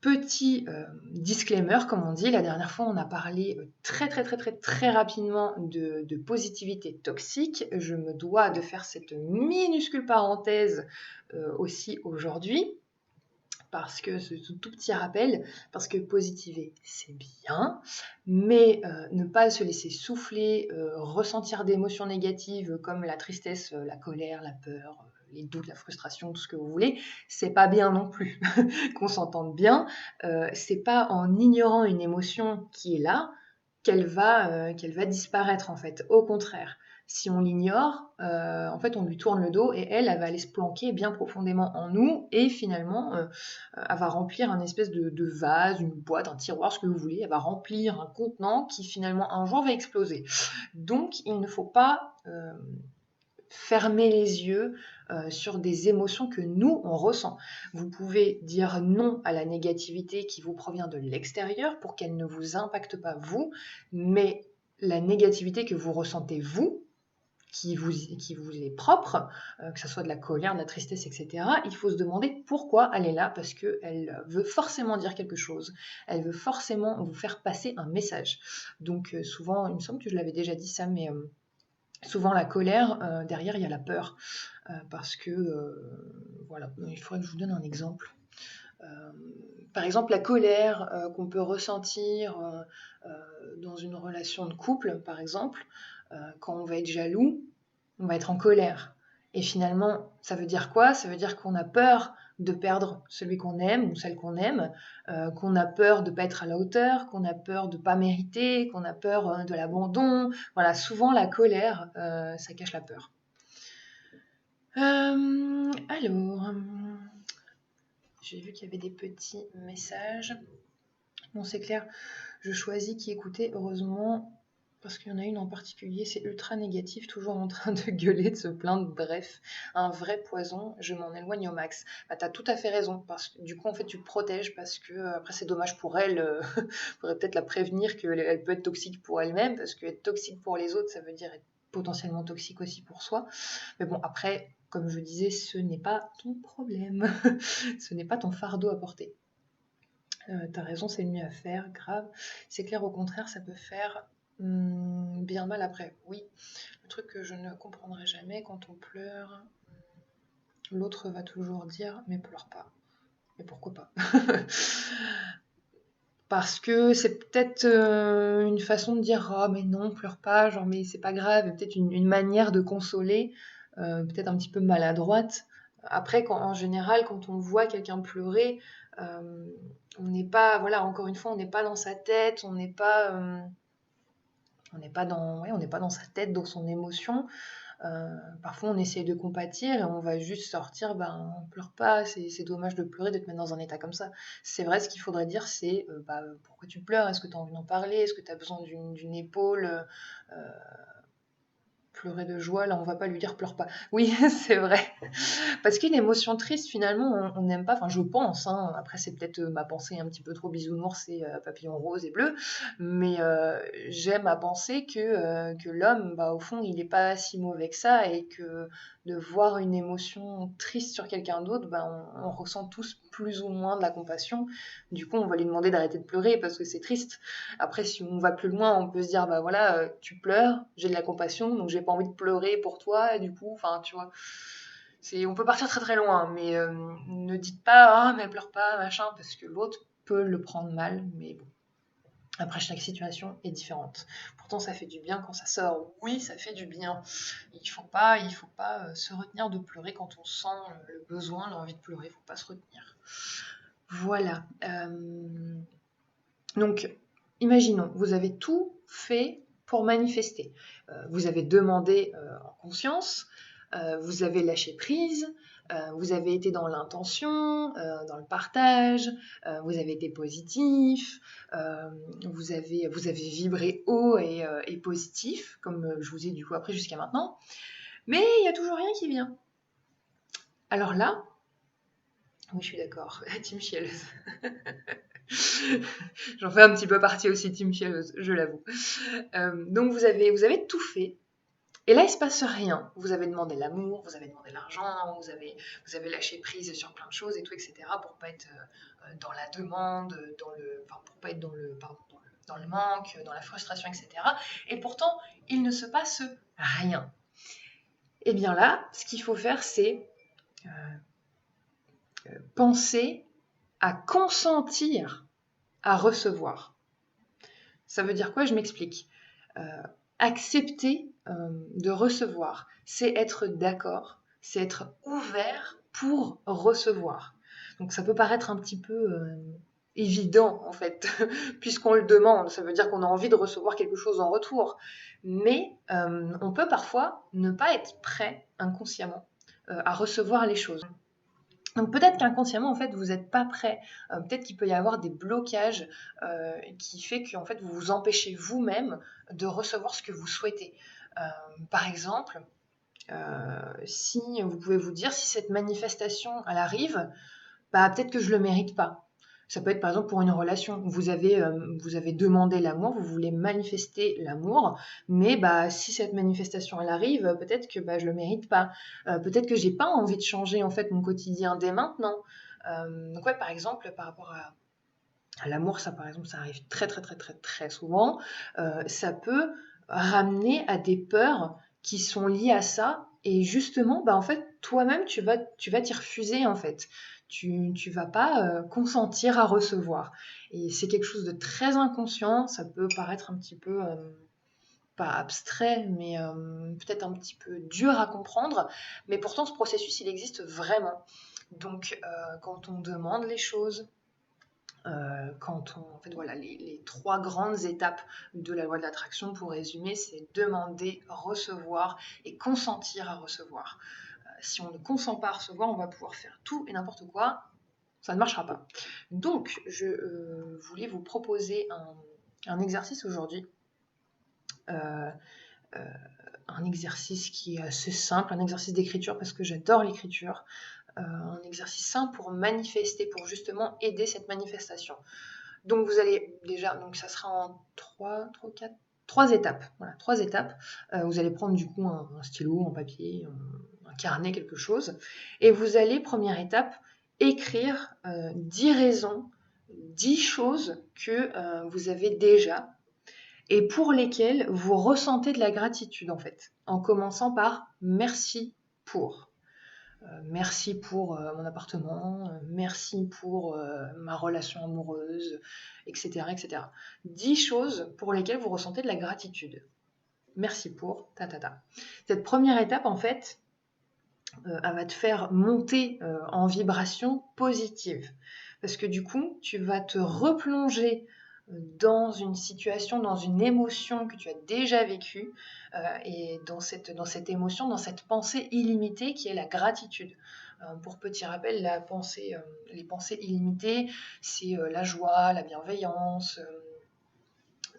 Petit disclaimer, comme on dit, la dernière fois on a parlé très rapidement de positivité toxique. Je me dois de faire cette minuscule parenthèse aussi aujourd'hui, parce que ce tout petit rappel, parce que positiver c'est bien, mais ne pas se laisser souffler, ressentir d'émotions négatives comme la tristesse, la colère, la peur, les doutes, la frustration, tout ce que vous voulez, c'est pas bien non plus. Qu'on s'entende bien, c'est pas en ignorant une émotion qui est là qu'elle va disparaître en fait. Au contraire, si on l'ignore, en fait, on lui tourne le dos et elle va aller se planquer bien profondément en nous et finalement, elle va remplir un espèce de vase, une boîte, un tiroir, ce que vous voulez. Elle va remplir un contenant qui finalement un jour va exploser. Donc, il ne faut pas fermer les yeux sur des émotions que nous, on ressent. Vous pouvez dire non à la négativité qui vous provient de l'extérieur pour qu'elle ne vous impacte pas vous, mais la négativité que vous ressentez vous, qui vous est propre, que ce soit de la colère, de la tristesse, etc., il faut se demander pourquoi elle est là, parce qu'elle veut forcément dire quelque chose, elle veut forcément vous faire passer un message. Donc souvent, il me semble que je l'avais déjà dit ça, mais souvent la colère, derrière il y a la peur, parce que, voilà, il faudrait que je vous donne un exemple. Par exemple, la colère qu'on peut ressentir dans une relation de couple, par exemple, quand on va être jaloux, on va être en colère. Et finalement, ça veut dire quoi? Ça veut dire qu'on a peur de perdre celui qu'on aime ou celle qu'on aime, qu'on a peur de ne pas être à la hauteur, qu'on a peur de ne pas mériter, qu'on a peur de l'abandon. Voilà, souvent la colère, ça cache la peur. Alors, j'ai vu qu'il y avait des petits messages. Bon, c'est clair, je choisis qui écouter. Heureusement, Parce qu'il y en a une en particulier, c'est ultra négatif, toujours en train de gueuler, de se plaindre, bref, un vrai poison, je m'en éloigne au max. Bah, t'as tout à fait raison, parce que du coup, en fait, tu te protèges, parce que, après, c'est dommage pour elle, faudrait peut-être la prévenir qu'elle peut être toxique pour elle-même, parce qu'être toxique pour les autres, ça veut dire être potentiellement toxique aussi pour soi. Mais bon, après, comme je disais, ce n'est pas ton problème, ce n'est pas ton fardeau à porter. T'as raison, c'est le mieux à faire, grave. C'est clair, au contraire, ça peut faire bien mal après. Oui, le truc que je ne comprendrai jamais quand on pleure, l'autre va toujours dire mais pleure pas. Mais pourquoi pas? Parce que c'est peut-être une façon de dire oh mais non, pleure pas, genre mais c'est pas grave, et peut-être une manière de consoler, peut-être un petit peu maladroite. Après, en général, quand on voit quelqu'un pleurer, on n'est pas, voilà, encore une fois, on n'est pas dans sa tête, on n'est pas dans, ouais, on n'est pas dans sa tête, dans son émotion. Parfois, on essaie de compatir et on va juste sortir, ben, pleure pas, c'est dommage de pleurer, de te mettre dans un état comme ça. C'est vrai, ce qu'il faudrait dire, c'est bah, pourquoi tu pleures? Est-ce que tu as envie d'en parler? Est-ce que tu as besoin d'une épaule? Pleurer de joie, là, on va pas lui dire pleure pas. Oui, c'est vrai. Parce qu'une émotion triste, finalement, on n'aime pas, enfin je pense, hein, après c'est peut-être ma pensée un petit peu trop bisounours et papillon rose et bleu, mais j'aime à penser que l'homme, bah, au fond, il n'est pas si mauvais que ça et que de voir une émotion triste sur quelqu'un d'autre, bah, on ressent tous plus ou moins de la compassion. Du coup, on va lui demander d'arrêter de pleurer parce que c'est triste. Après, si on va plus loin, on peut se dire, bah voilà, tu pleures, j'ai de la compassion, donc j'ai pas envie de pleurer pour toi, et du coup, enfin, tu vois, on peut partir très très loin, mais ne dites pas ah mais pleure pas machin parce que l'autre peut le prendre mal, mais bon. Après, chaque situation est différente. Pourtant, ça fait du bien quand ça sort. Oui, ça fait du bien. Il faut pas se retenir de pleurer quand on sent le besoin, l'envie de pleurer. Il faut pas se retenir. Voilà. Donc, imaginons, vous avez tout fait pour manifester. Vous avez demandé en conscience, vous avez lâché prise, vous avez été dans l'intention, dans le partage, vous avez été positif, vous avez vibré haut et positif, comme je vous ai du coup appris jusqu'à maintenant. Mais il n'y a toujours rien qui vient. Alors là, oui, je suis d'accord, Team Chieleuse. J'en fais un petit peu partie aussi, Team Chieleuse, je l'avoue. Donc vous avez tout fait. Et là, il se passe rien. Vous avez demandé l'amour, vous avez demandé l'argent, vous avez lâché prise sur plein de choses et tout, etc. pour pas être dans la demande, pour pas être dans le manque, dans la frustration, etc. Et pourtant, il ne se passe rien. Et bien là, ce qu'il faut faire, c'est penser à consentir à recevoir. Ça veut dire quoi? Je m'explique. Accepter de recevoir, c'est être d'accord, c'est être ouvert pour recevoir. Donc ça peut paraître un petit peu évident en fait, puisqu'on le demande, ça veut dire qu'on a envie de recevoir quelque chose en retour. Mais on peut parfois ne pas être prêt inconsciemment à recevoir les choses. Donc peut-être qu'inconsciemment, en fait, vous n'êtes pas prêt. Peut-être qu'il peut y avoir des blocages qui fait que en fait, vous vous empêchez vous-même de recevoir ce que vous souhaitez. Par exemple, si vous pouvez vous dire, si cette manifestation, elle arrive, bah, peut-être que je ne le mérite pas. Ça peut être par exemple pour une relation. Vous avez demandé l'amour, vous voulez manifester l'amour, mais bah, si cette manifestation elle arrive, peut-être que bah, je le mérite pas. Peut-être que j'ai pas envie de changer en fait mon quotidien dès maintenant. Donc ouais, par exemple, par rapport à l'amour, ça par exemple, ça arrive très très très très très souvent. Ça peut ramener à des peurs qui sont liées à ça. Et justement, bah en fait, toi-même, tu vas t'y refuser en fait. Tu vas pas consentir à recevoir. Et c'est quelque chose de très inconscient. Ça peut paraître un petit peu pas abstrait, mais peut-être un petit peu dur à comprendre. Mais pourtant, ce processus, il existe vraiment. Donc, quand on demande les choses, en fait, voilà, les trois grandes étapes de la loi de l'attraction, pour résumer, c'est demander, recevoir et consentir à recevoir. Si on ne consent pas à recevoir, on va pouvoir faire tout et n'importe quoi, ça ne marchera pas. Donc, je voulais vous proposer un exercice aujourd'hui euh, euh, un exercice qui est assez simple, un exercice d'écriture parce que j'adore l'écriture, un exercice simple pour manifester, pour justement aider cette manifestation. Donc vous allez déjà, donc ça sera en 3 étapes. Voilà, 3 étapes. Vous allez prendre du coup un stylo, un papier, un carnet, quelque chose. Et vous allez, première étape, écrire 10 raisons, 10 choses que vous avez déjà et pour lesquelles vous ressentez de la gratitude en fait. En commençant par merci pour. Merci pour mon appartement, merci pour ma relation amoureuse, etc., etc. 10 choses pour lesquelles vous ressentez de la gratitude. Merci pour, ta ta ta. Cette première étape, en fait, elle va te faire monter en vibration positive. Parce que du coup, tu vas te replonger dans une situation, dans une émotion que tu as déjà vécue, et dans cette émotion, dans cette pensée illimitée qui est la gratitude. Pour petit rappel, les pensées illimitées, c'est la joie, la bienveillance,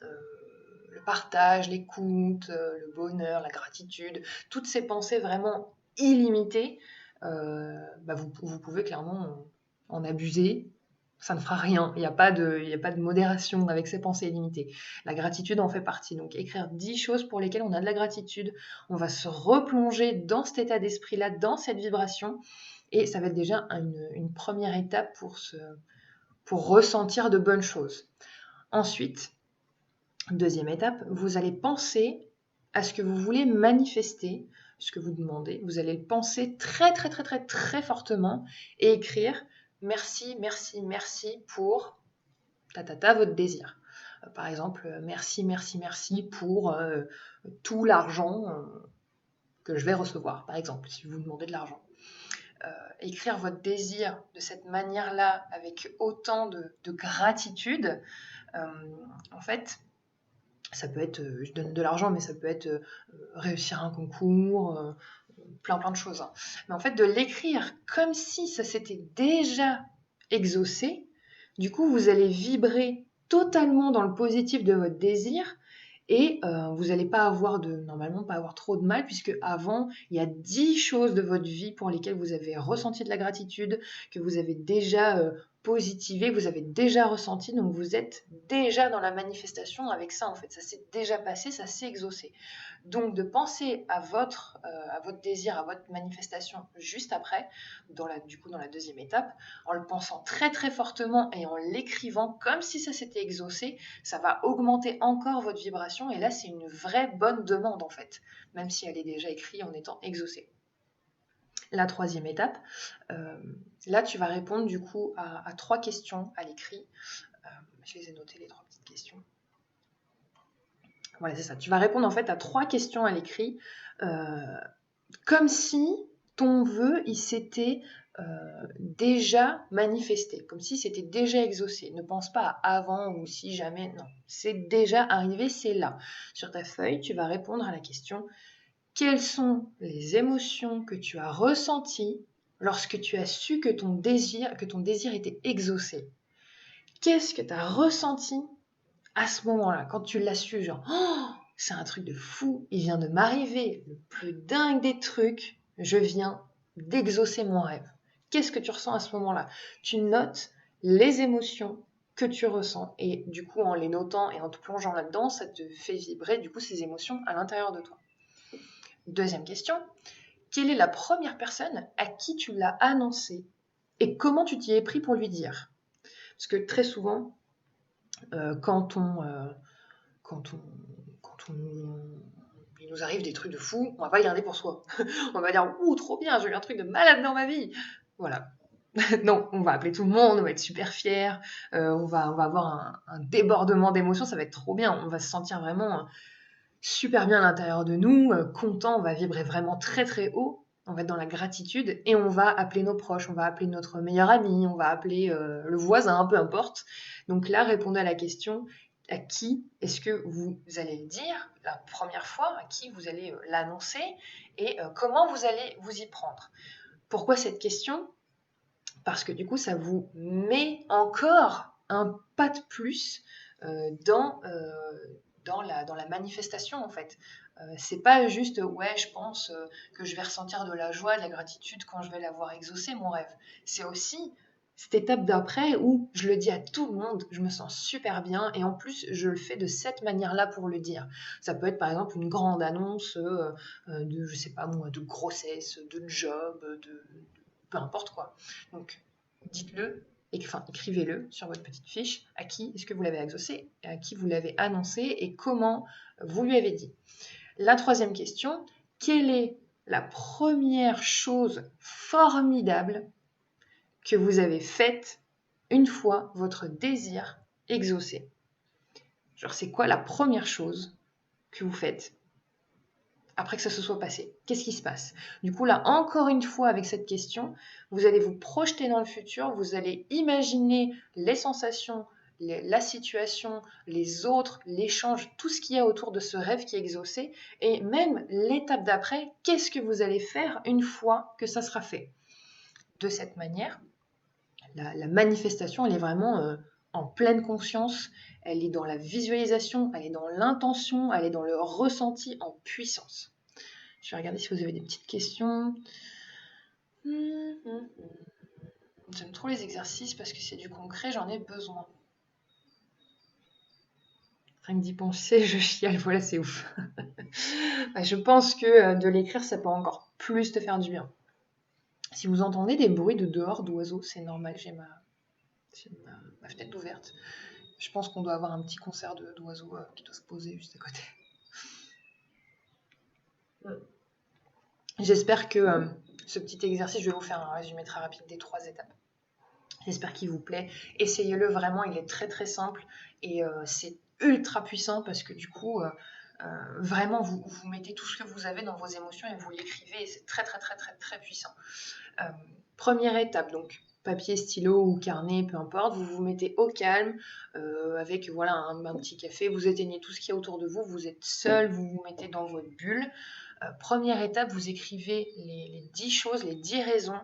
le partage, l'écoute, le bonheur, la gratitude, toutes ces pensées vraiment illimitées, vous pouvez clairement en abuser. Ça ne fera rien. Il n'y a pas de modération avec ces pensées illimitées. La gratitude en fait partie. Donc écrire 10 choses pour lesquelles on a de la gratitude. On va se replonger dans cet état d'esprit-là, dans cette vibration. Et ça va être déjà une première étape pour ressentir de bonnes choses. Ensuite, deuxième étape, vous allez penser à ce que vous voulez manifester, ce que vous demandez. Vous allez le penser très très très très très fortement et écrire merci, merci, merci pour votre désir. Par exemple, merci, merci, merci pour tout l'argent que je vais recevoir, par exemple, si vous demandez de l'argent. Écrire votre désir de cette manière-là, avec autant de gratitude, en fait, ça peut être, je donne de l'argent, mais ça peut être réussir un concours, plein de choses. Hein. Mais en fait, de l'écrire comme si ça s'était déjà exaucé, du coup, vous allez vibrer totalement dans le positif de votre désir et vous n'allez normalement pas avoir trop de mal puisque avant, il y a 10 choses de votre vie pour lesquelles vous avez ressenti de la gratitude, que vous avez déjà positivé, que vous avez déjà ressenti, donc vous êtes déjà dans la manifestation avec ça en fait, ça s'est déjà passé, ça s'est exaucé. Donc de penser à votre désir, à votre manifestation juste après, dans la deuxième étape, en le pensant très très fortement et en l'écrivant comme si ça s'était exaucé, ça va augmenter encore votre vibration et là c'est une vraie bonne demande en fait, même si elle est déjà écrite en étant exaucée. La troisième étape, là tu vas répondre du coup à 3 questions à l'écrit. Je les ai notées les 3 petites questions. Voilà, c'est ça. Tu vas répondre en fait à 3 questions à l'écrit, comme si ton vœu, il s'était déjà manifesté, comme si c'était déjà exaucé. Ne pense pas à avant ou si jamais, non. C'est déjà arrivé, c'est là. Sur ta feuille, tu vas répondre à la question « Quelles sont les émotions que tu as ressenties lorsque tu as su que ton désir était exaucé ?» Qu'est-ce que tu as ressenti à ce moment-là, quand tu l'as su, genre, oh, c'est un truc de fou, il vient de m'arriver le plus dingue des trucs, je viens d'exaucer mon rêve. Qu'est-ce que tu ressens à ce moment-là? Tu notes les émotions que tu ressens et du coup, en les notant et en te plongeant là-dedans, ça te fait vibrer du coup ces émotions à l'intérieur de toi. Deuxième question, quelle est la première personne à qui tu l'as annoncé et comment tu t'y es pris pour lui dire? Parce que très souvent, quand il nous arrive des trucs de fou, on va pas les garder pour soi. On va dire, ouh, trop bien, j'ai eu un truc de malade dans ma vie. Voilà. Non, on va appeler tout le monde, on va être super fiers, on va avoir un débordement d'émotions, ça va être trop bien. On va se sentir vraiment super bien à l'intérieur de nous, content, on va vibrer vraiment très très haut. On va être dans la gratitude et on va appeler nos proches, on va appeler notre meilleur ami, on va appeler le voisin, peu importe. Donc là, répondez à la question, à qui est-ce que vous allez le dire la première fois, à qui vous allez l'annoncer et comment vous allez vous y prendre. Pourquoi cette question? Parce que du coup, ça vous met encore un pas de plus dans dans la manifestation en fait. C'est pas juste ouais, je pense que je vais ressentir de la joie, de la gratitude quand je vais l'avoir exaucé mon rêve. C'est aussi cette étape d'après où je le dis à tout le monde, je me sens super bien et en plus je le fais de cette manière-là pour le dire. Ça peut être par exemple une grande annonce de, je sais pas moi, de grossesse, de job, de peu importe quoi. Donc dites-le, écrivez-le sur votre petite fiche, à qui est-ce que vous l'avez exaucé, à qui vous l'avez annoncé et comment vous lui avez dit. La troisième question, quelle est la première chose formidable que vous avez faite une fois votre désir exaucé? Genre, c'est quoi la première chose que vous faites après que ça se soit passé? Qu'est-ce qui se passe? Du coup, là, encore une fois, avec cette question, vous allez vous projeter dans le futur, vous allez imaginer les sensations, la situation, les autres, l'échange, tout ce qu'il y a autour de ce rêve qui est exaucé, et même l'étape d'après, qu'est-ce que vous allez faire une fois que ça sera fait? De cette manière, la manifestation, elle est vraiment en pleine conscience, elle est dans la visualisation, elle est dans l'intention, elle est dans le ressenti en puissance. Je vais regarder si vous avez des petites questions. J'aime trop les exercices parce que c'est du concret, j'en ai besoin. Rien que d'y penser, je chiale, voilà, c'est ouf. Je pense que de l'écrire, ça peut encore plus te faire du bien. Si vous entendez des bruits de dehors d'oiseaux, c'est normal, j'ai ma fenêtre ouverte. Je pense qu'on doit avoir un petit concert d'oiseaux qui doit se poser juste à côté. J'espère que ce petit exercice, je vais vous faire un résumé très rapide des 3 étapes. J'espère qu'il vous plaît. Essayez-le vraiment, il est très très simple et c'est ultra puissant parce que du coup, vraiment, vous mettez tout ce que vous avez dans vos émotions et vous l'écrivez et c'est très très très très très puissant. Première étape, donc papier, stylo ou carnet, peu importe, vous vous mettez au calme avec voilà un petit café, vous éteignez tout ce qu'il y a autour de vous, vous êtes seul, vous vous mettez dans votre bulle. Première étape, vous écrivez les 10 choses, les 10 raisons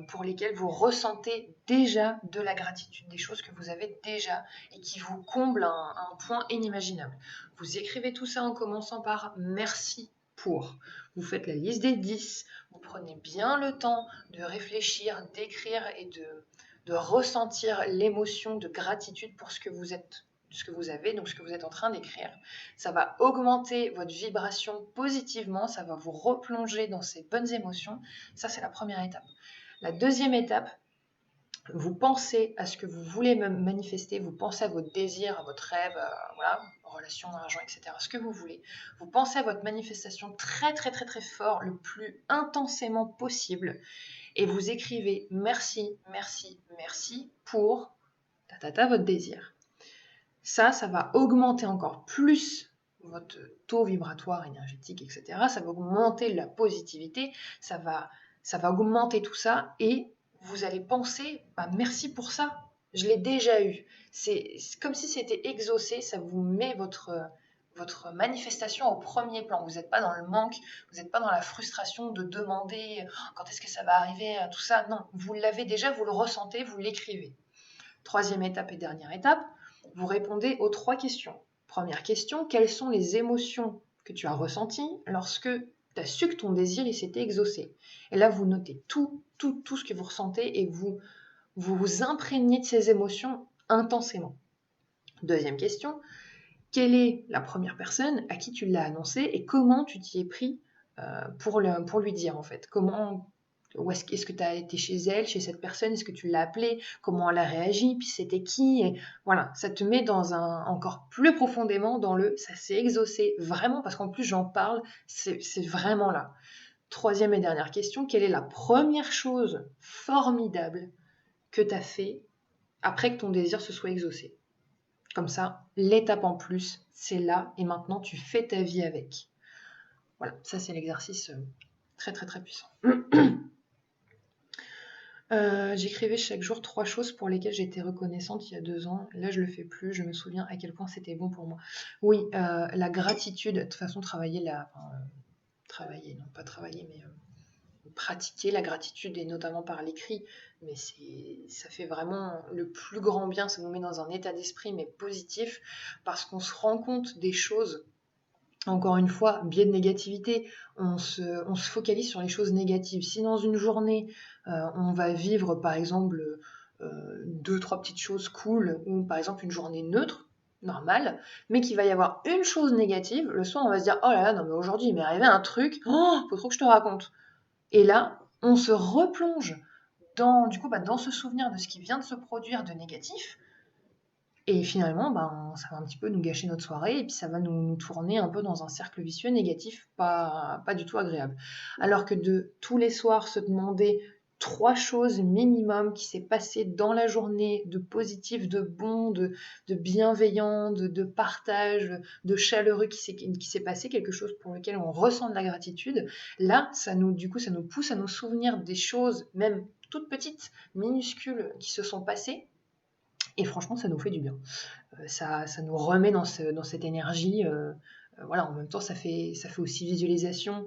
pour lesquelles vous ressentez déjà de la gratitude, des choses que vous avez déjà et qui vous comblent un point inimaginable. Vous écrivez tout ça en commençant par merci pour. Vous faites la liste des 10, vous prenez bien le temps de réfléchir, d'écrire et de ressentir l'émotion de gratitude pour ce que vous êtes, ce que vous avez, donc ce que vous êtes en train d'écrire. Ça va augmenter votre vibration positivement, ça va vous replonger dans ces bonnes émotions. Ça, c'est la première étape. La deuxième étape, vous pensez à ce que vous voulez manifester, vous pensez à votre désir, à votre rêve, voilà, relation, argent, etc., ce que vous voulez. Vous pensez à votre manifestation très très très très fort, le plus intensément possible, et vous écrivez merci, merci, merci pour votre désir. Ça va augmenter encore plus votre taux vibratoire, énergétique, etc. Ça va augmenter la positivité, ça va augmenter tout ça et vous allez penser merci pour ça, je l'ai déjà eu. C'est comme si c'était exaucé, ça vous met votre manifestation au premier plan. Vous n'êtes pas dans le manque, vous n'êtes pas dans la frustration de demander quand est-ce que ça va arriver, tout ça. Non, vous l'avez déjà, vous le ressentez, vous l'écrivez. Troisième étape et dernière étape, vous répondez aux 3 questions. Première question, quelles sont les émotions que tu as ressenties lorsque tu as su que ton désir s'était exaucé? Et là, vous notez tout ce que vous ressentez et vous imprégnez de ces émotions intensément. Deuxième question, quelle est la première personne à qui tu l'as annoncé et comment tu t'y es pris pour lui dire en fait? Est-ce que tu as été chez elle, chez cette personne? Est-ce que tu l'as appelée? Comment elle a réagi? Puis c'était qui? Et voilà, ça te met encore plus profondément dans ça s'est exaucé vraiment parce qu'en plus j'en parle, c'est vraiment là. Troisième et dernière question, quelle est la première chose formidable que tu as fait après que ton désir se soit exaucé? Comme ça, l'étape en plus, c'est là et maintenant tu fais ta vie avec. Voilà, ça c'est l'exercice très très très puissant. J'écrivais chaque jour 3 choses pour lesquelles j'étais reconnaissante il y a 2 ans. Là, je le fais plus. Je me souviens à quel point c'était bon pour moi. Oui, la gratitude, de toute façon, pratiquer la gratitude et notamment par l'écrit mais ça fait vraiment le plus grand bien, ça nous met dans un état d'esprit, mais positif, parce qu'on se rend compte des choses. Encore une fois, biais de négativité, on se focalise sur les choses négatives. Si dans une journée, on va vivre par exemple deux, trois petites choses cool, ou par exemple une journée neutre, normale, mais qu'il va y avoir une chose négative, le soir on va se dire oh là là, non mais aujourd'hui il m'est arrivé un truc, oh, faut trop que je te raconte. Et là, on se replonge dans ce souvenir de ce qui vient de se produire de négatif, et finalement, ça va un petit peu nous gâcher notre soirée et puis ça va nous tourner un peu dans un cercle vicieux négatif, pas du tout agréable. Alors que de tous les soirs se demander 3 choses minimum qui s'est passé dans la journée, de positif, de bon, de bienveillant, de partage, de chaleureux qui s'est passé, quelque chose pour lequel on ressent de la gratitude, là, du coup, ça nous pousse à nous souvenir des choses, même toutes petites, minuscules, qui se sont passées, et franchement, ça nous fait du bien. Ça nous remet dans cette énergie. Voilà, en même temps, ça fait aussi visualisation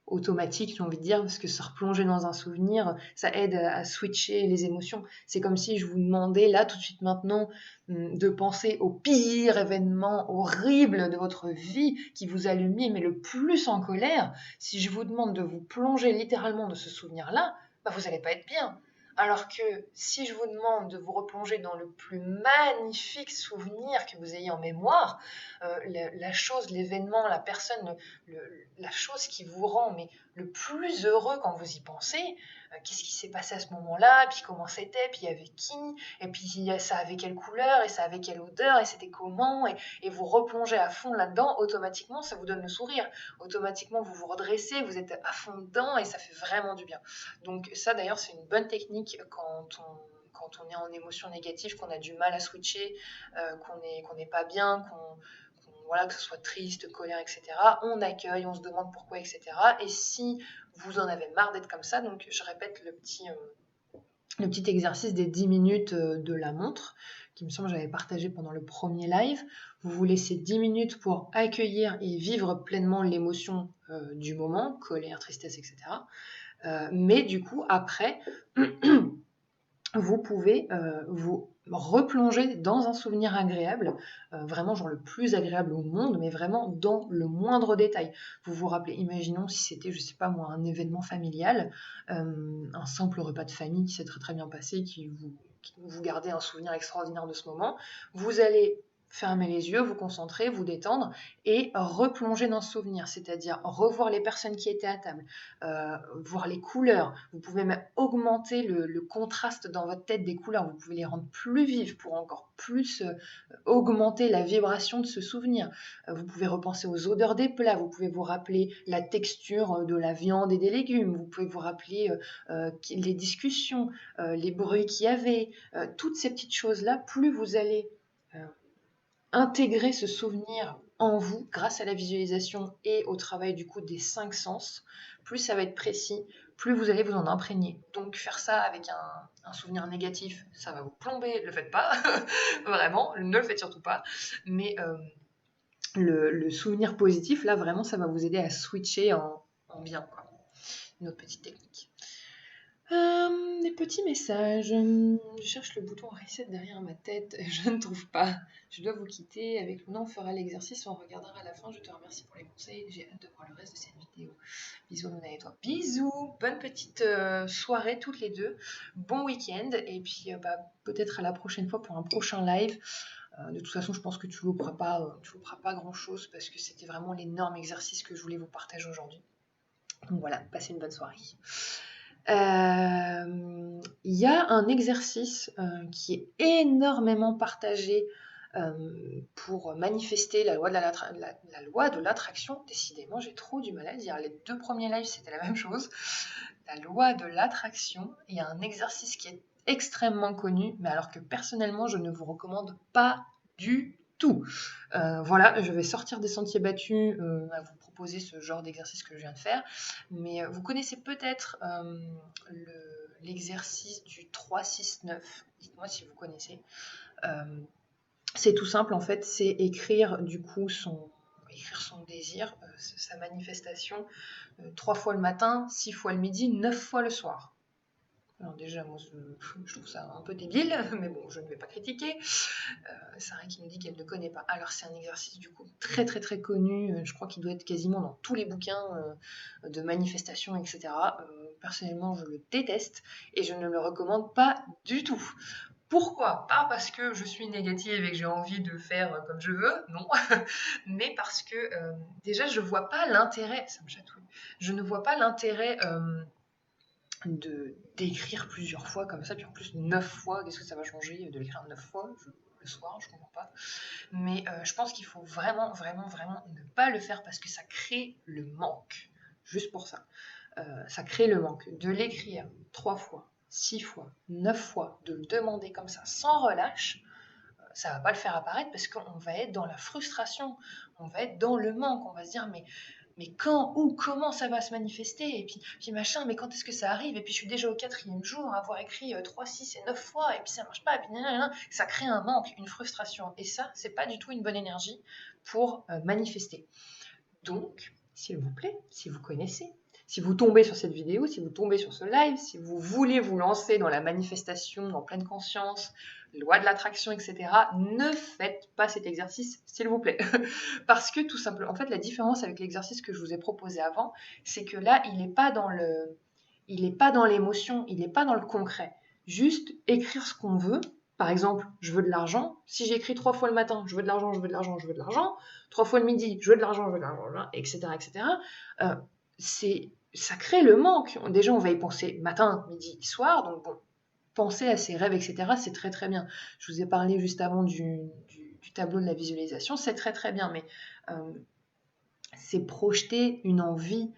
automatique, j'ai envie de dire, parce que se replonger dans un souvenir, ça aide à switcher les émotions. C'est comme si je vous demandais, là, tout de suite maintenant, de penser au pire événement horrible de votre vie qui vous a mis mais le plus en colère. Si je vous demande de vous plonger littéralement dans ce souvenir-là, vous n'allez pas être bien. Alors que si je vous demande de vous replonger dans le plus magnifique souvenir que vous ayez en mémoire, la chose, l'événement, la personne, la chose qui vous rend mais le plus heureux quand vous y pensez, qu'est-ce qui s'est passé à ce moment-là, puis comment c'était, puis avec qui, et puis ça avait quelle couleur, et ça avait quelle odeur, et c'était comment, et vous replongez à fond là-dedans, automatiquement ça vous donne le sourire, automatiquement vous vous redressez, vous êtes à fond dedans, et ça fait vraiment du bien. Donc ça d'ailleurs c'est une bonne technique quand on est en émotion négative, qu'on a du mal à switcher, qu'on n'est pas bien, voilà, que ce soit triste, colère, etc. On accueille, on se demande pourquoi, etc. Et si vous en avez marre d'être comme ça, donc je répète le petit exercice des 10 minutes de la montre, qui me semble que j'avais partagé pendant le premier live. Vous vous laissez 10 minutes pour accueillir et vivre pleinement l'émotion du moment, colère, tristesse, etc. Mais du coup, après, vous pouvez vous replonger dans un souvenir agréable, vraiment genre le plus agréable au monde, mais vraiment dans le moindre détail. Vous vous rappelez, imaginons si c'était, je sais pas moi, un événement familial, un simple repas de famille qui s'est très très bien passé, qui vous gardez un souvenir extraordinaire de ce moment, vous allez fermer les yeux, vous concentrer, vous détendre et replonger dans ce souvenir, c'est-à-dire revoir les personnes qui étaient à table, voir les couleurs. Vous pouvez même augmenter le contraste dans votre tête des couleurs. Vous pouvez les rendre plus vives pour encore plus augmenter la vibration de ce souvenir. Vous pouvez repenser aux odeurs des plats. Vous pouvez vous rappeler la texture de la viande et des légumes. Vous pouvez vous rappeler les discussions, les bruits qu'il y avait. Toutes ces petites choses-là, plus vous allez intégrer ce souvenir en vous grâce à la visualisation et au travail du coup des 5 sens, plus ça va être précis, plus vous allez vous en imprégner. Donc faire ça avec un souvenir négatif, ça va vous plomber, ne le faites pas, vraiment, ne le faites surtout pas. Mais le souvenir positif, là vraiment, ça va vous aider à switcher en bien, quoi. Une autre petite technique. Des petits messages. Je cherche le bouton reset derrière ma tête. Je ne trouve pas. Je dois vous quitter. Avec Luna, on fera l'exercice. On regardera à la fin. Je te remercie pour les conseils. J'ai hâte de voir le reste de cette vidéo. Bisous Luna et toi. Bisous. Bonne petite soirée toutes les deux. Bon week-end. Et puis peut-être à la prochaine fois pour un prochain live. De toute façon, je pense que tu ne louperas pas grand-chose parce que c'était vraiment l'énorme exercice que je voulais vous partager aujourd'hui. Donc voilà, passez une bonne soirée. Il y a un exercice qui est énormément partagé pour manifester la loi de l'attraction. Décidément, j'ai trop du mal à le dire. Les 2 premiers lives, c'était la même chose. La loi de l'attraction. Il y a un exercice qui est extrêmement connu, mais alors que personnellement, je ne vous recommande pas du tout. Voilà, je vais sortir des sentiers battus à vous proposer ce genre d'exercice que je viens de faire. Mais vous connaissez peut-être l'exercice du 3-6-9. Dites-moi si vous connaissez. C'est tout simple en fait, c'est écrire du coup son désir, sa manifestation 3 fois le matin, 6 fois le midi, 9 fois le soir. Alors déjà, moi, je trouve ça un peu débile, mais bon, je ne vais pas critiquer. Sarah qui nous dit qu'elle ne connaît pas. Alors c'est un exercice du coup très très très connu, je crois qu'il doit être quasiment dans tous les bouquins de manifestation, etc. Personnellement, je le déteste et je ne le recommande pas du tout. Pourquoi? Pas parce que je suis négative et que j'ai envie de faire comme je veux, non, mais parce que déjà je vois pas l'intérêt, ça me chatouille, je ne vois pas l'intérêt d'écrire plusieurs fois comme ça, puis en plus 9 fois, qu'est-ce que ça va changer de l'écrire 9 fois le soir, je comprends pas. Mais je pense qu'il faut vraiment, vraiment, vraiment ne pas le faire parce que ça crée le manque. Juste pour ça. Ça crée le manque. De l'écrire 3 fois, 6 fois, 9 fois, de le demander comme ça sans relâche, ça va pas le faire apparaître parce qu'on va être dans la frustration, on va être dans le manque, on va se dire mais quand, où, comment ça va se manifester et puis machin, mais quand est-ce que ça arrive et puis je suis déjà au 4e jour à avoir écrit 3, 6 et 9 fois et puis ça marche pas et puis nanana, ça crée un manque, une frustration et ça c'est pas du tout une bonne énergie pour manifester. Donc, s'il vous plaît, si vous connaissez, si vous tombez sur cette vidéo, si vous tombez sur ce live, si vous voulez vous lancer dans la manifestation en pleine conscience, loi de l'attraction, etc., ne faites pas cet exercice, s'il vous plaît. Parce que tout simplement, en fait, la différence avec l'exercice que je vous ai proposé avant, c'est que là, il n'est pas dans l'émotion, il n'est pas dans le concret. Juste écrire ce qu'on veut. Par exemple, je veux de l'argent. Si j'écris 3 fois le matin, je veux de l'argent, je veux de l'argent, je veux de l'argent, 3 fois le midi, je veux de l'argent, je veux de l'argent, etc., etc., euh, ça crée le manque. Déjà, on va y penser matin, midi, soir, donc bon, penser à ses rêves, etc., c'est très très bien. Je vous ai parlé juste avant du tableau de la visualisation, c'est très très bien, mais c'est projeter une envie,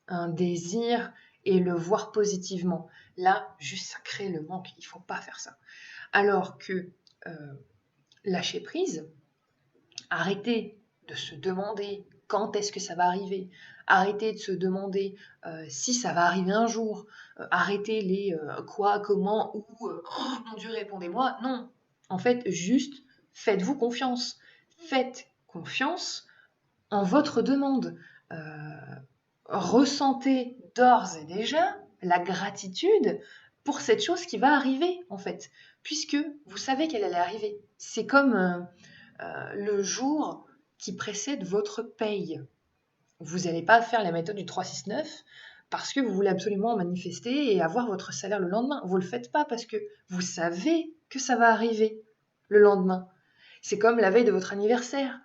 un désir et le voir positivement. Là, juste ça crée le manque, il ne faut pas faire ça. Alors que lâcher prise, arrêter de se demander quand est-ce que ça va arriver, arrêter de se demander si ça va arriver un jour, arrêter les quoi, comment, où, oh mon Dieu, répondez-moi. Non, en fait, juste faites-vous confiance. Faites confiance en votre demande. Ressentez d'ores et déjà la gratitude pour cette chose qui va arriver, en fait, puisque vous savez qu'elle allait arriver. C'est comme le jour qui précède votre paye. Vous n'allez pas faire la méthode du 3-6-9 parce que vous voulez absolument manifester et avoir votre salaire le lendemain. Vous ne le faites pas parce que vous savez que ça va arriver le lendemain. C'est comme la veille de votre anniversaire.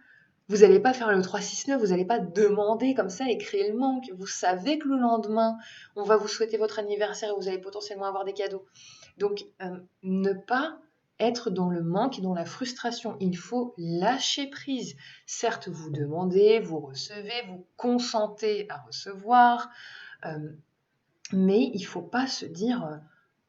Vous n'allez pas faire le 3-6-9, vous n'allez pas demander comme ça et créer le manque. Vous savez que le lendemain, on va vous souhaiter votre anniversaire et vous allez potentiellement avoir des cadeaux. Donc, ne pas être dans le manque et dans la frustration. Il faut lâcher prise. Certes, vous demandez, vous recevez, vous consentez à recevoir, mais il ne faut pas se dire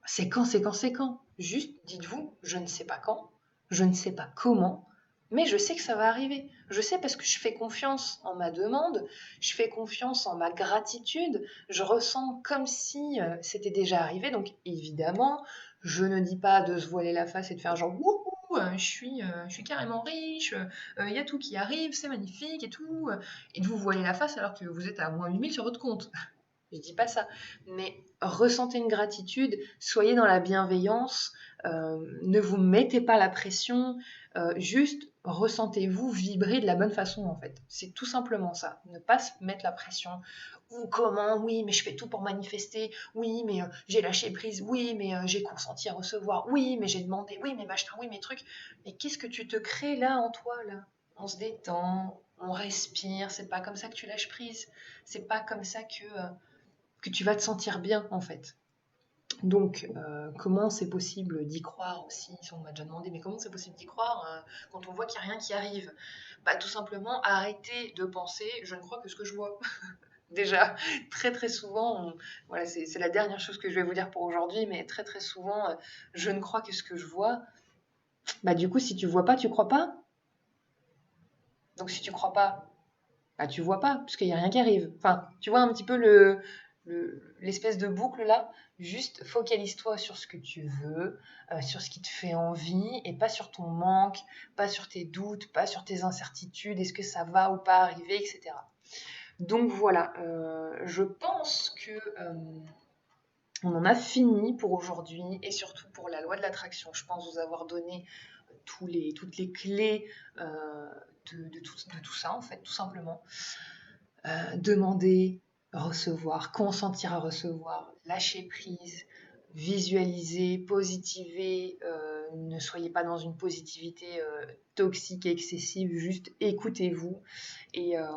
c'est quand, c'est quand, c'est quand. Juste dites-vous, je ne sais pas quand, je ne sais pas comment, mais je sais que ça va arriver. Je sais parce que je fais confiance en ma demande, je fais confiance en ma gratitude, je ressens comme si c'était déjà arrivé. Donc évidemment, je ne dis pas de se voiler la face et de faire genre wouhou, je suis carrément riche, il y a tout qui arrive, c'est magnifique et tout, et de vous voiler la face alors que vous êtes à moins 8000 sur votre compte. Je dis pas ça, mais ressentez une gratitude, soyez dans la bienveillance, ne vous mettez pas la pression, juste ressentez-vous vibrer de la bonne façon en fait. C'est tout simplement ça, ne pas se mettre la pression. Ou comment, oui, mais je fais tout pour manifester, oui, mais j'ai lâché prise, oui, mais j'ai consenti à recevoir, oui, mais j'ai demandé, oui, mais machin, oui, mes trucs. Mais qu'est-ce que tu te crées là en toi là? On se détend, on respire, c'est pas comme ça que tu lâches prise, c'est pas comme ça que tu vas te sentir bien en fait. Donc, comment c'est possible d'y croire aussi? On m'a déjà demandé, mais comment c'est possible d'y croire quand on voit qu'il n'y a rien qui arrive? Bah, tout simplement, arrêter de penser, je ne crois que ce que je vois. Déjà, très très souvent, voilà, c'est la dernière chose que je vais vous dire pour aujourd'hui, mais très très souvent, je ne crois que ce que je vois. Bah, du coup, si tu vois pas, tu crois pas. Donc, si tu crois pas, bah, tu vois pas, parce qu'il n'y a rien qui arrive. Enfin, tu vois un petit peu l'espèce de boucle là. Juste focalise-toi sur ce que tu veux, sur ce qui te fait envie, et pas sur ton manque, pas sur tes doutes, pas sur tes incertitudes, est-ce que ça va ou pas arriver, etc. Donc voilà, je pense que On en a fini pour aujourd'hui et surtout pour la loi de l'attraction. Je pense vous avoir donné toutes les clés de tout ça, en fait, tout simplement. Demander, recevoir, consentir à recevoir, lâcher prise, visualiser, positiver, ne soyez pas dans une positivité toxique et excessive, juste écoutez-vous et, euh,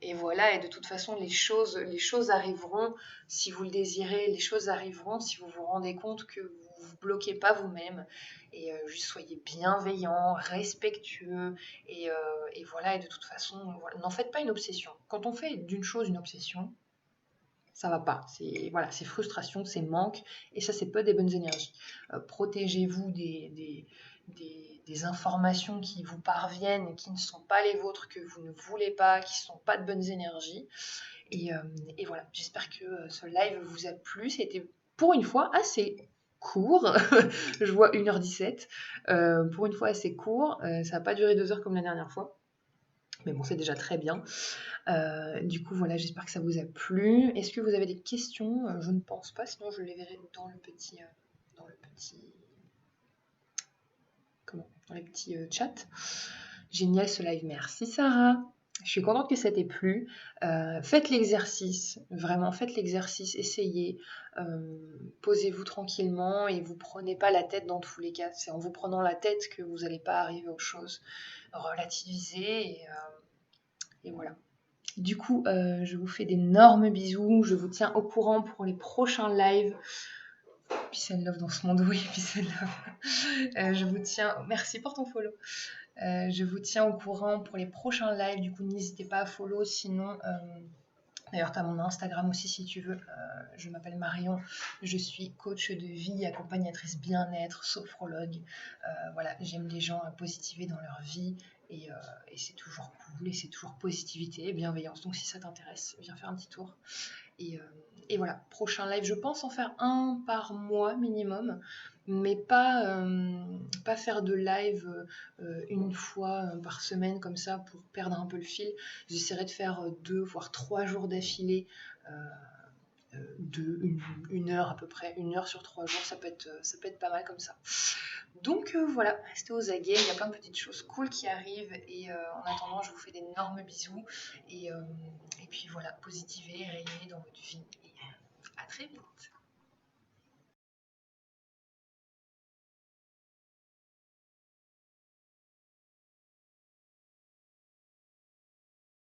et voilà, et de toute façon les choses arriveront si vous le désirez, les choses arriveront si vous vous rendez compte que vous ne vous bloquez pas vous-même et juste soyez bienveillant, respectueux et, euh, et voilà, et de toute façon, voilà, n'en faites pas une obsession. Quand on fait d'une chose une obsession, ça va pas. C'est voilà, c'est frustration, c'est manque, et ça, c'est pas des bonnes énergies. Protégez-vous des informations qui vous parviennent et qui ne sont pas les vôtres, que vous ne voulez pas, qui ne sont pas de bonnes énergies. Et, euh, et voilà, j'espère que ce live vous a plu. C'était pour une fois assez court. Je vois 1h17. Pour une fois assez court. Ça n'a pas duré 2 heures comme la dernière fois. Mais bon, c'est déjà très bien. Du coup, voilà, j'espère que ça vous a plu. Est-ce que vous avez des questions? Je ne pense pas, sinon je les verrai dans le petit, dans les petits chats. Génial ce live, merci Sarah. Je suis contente que ça t'ait plu. Faites l'exercice, vraiment, faites l'exercice, essayez. Posez-vous tranquillement et vous prenez pas la tête dans tous les cas. C'est en vous prenant la tête que vous n'allez pas arriver aux choses. Relativisez et voilà. Du coup, je vous fais d'énormes bisous. Je vous tiens au courant pour les prochains lives. Peace and love dans ce monde, oui, peace and love. Je vous tiens. Merci pour ton follow. Je vous tiens au courant pour les prochains lives. Du coup, n'hésitez pas à follow. Sinon, d'ailleurs, tu as mon Instagram aussi si tu veux. Je m'appelle Marion. Je suis coach de vie, accompagnatrice bien-être, sophrologue. Voilà, j'aime les gens à positiver dans leur vie. Et c'est toujours cool, et c'est toujours positivité et bienveillance. Donc si ça t'intéresse, viens faire un petit tour. Et, euh, et voilà, prochain live, je pense en faire un par mois minimum, mais pas faire de live une fois par semaine comme ça pour perdre un peu le fil. J'essaierai de faire 2 voire 3 jours d'affilée, une heure à peu près, 1 heure sur 3 jours, ça peut être pas mal comme ça. Donc voilà, restez aux aguets, il y a plein de petites choses cool qui arrivent et en attendant, je vous fais d'énormes bisous et puis voilà, positivez, rayez dans votre vie et à très vite.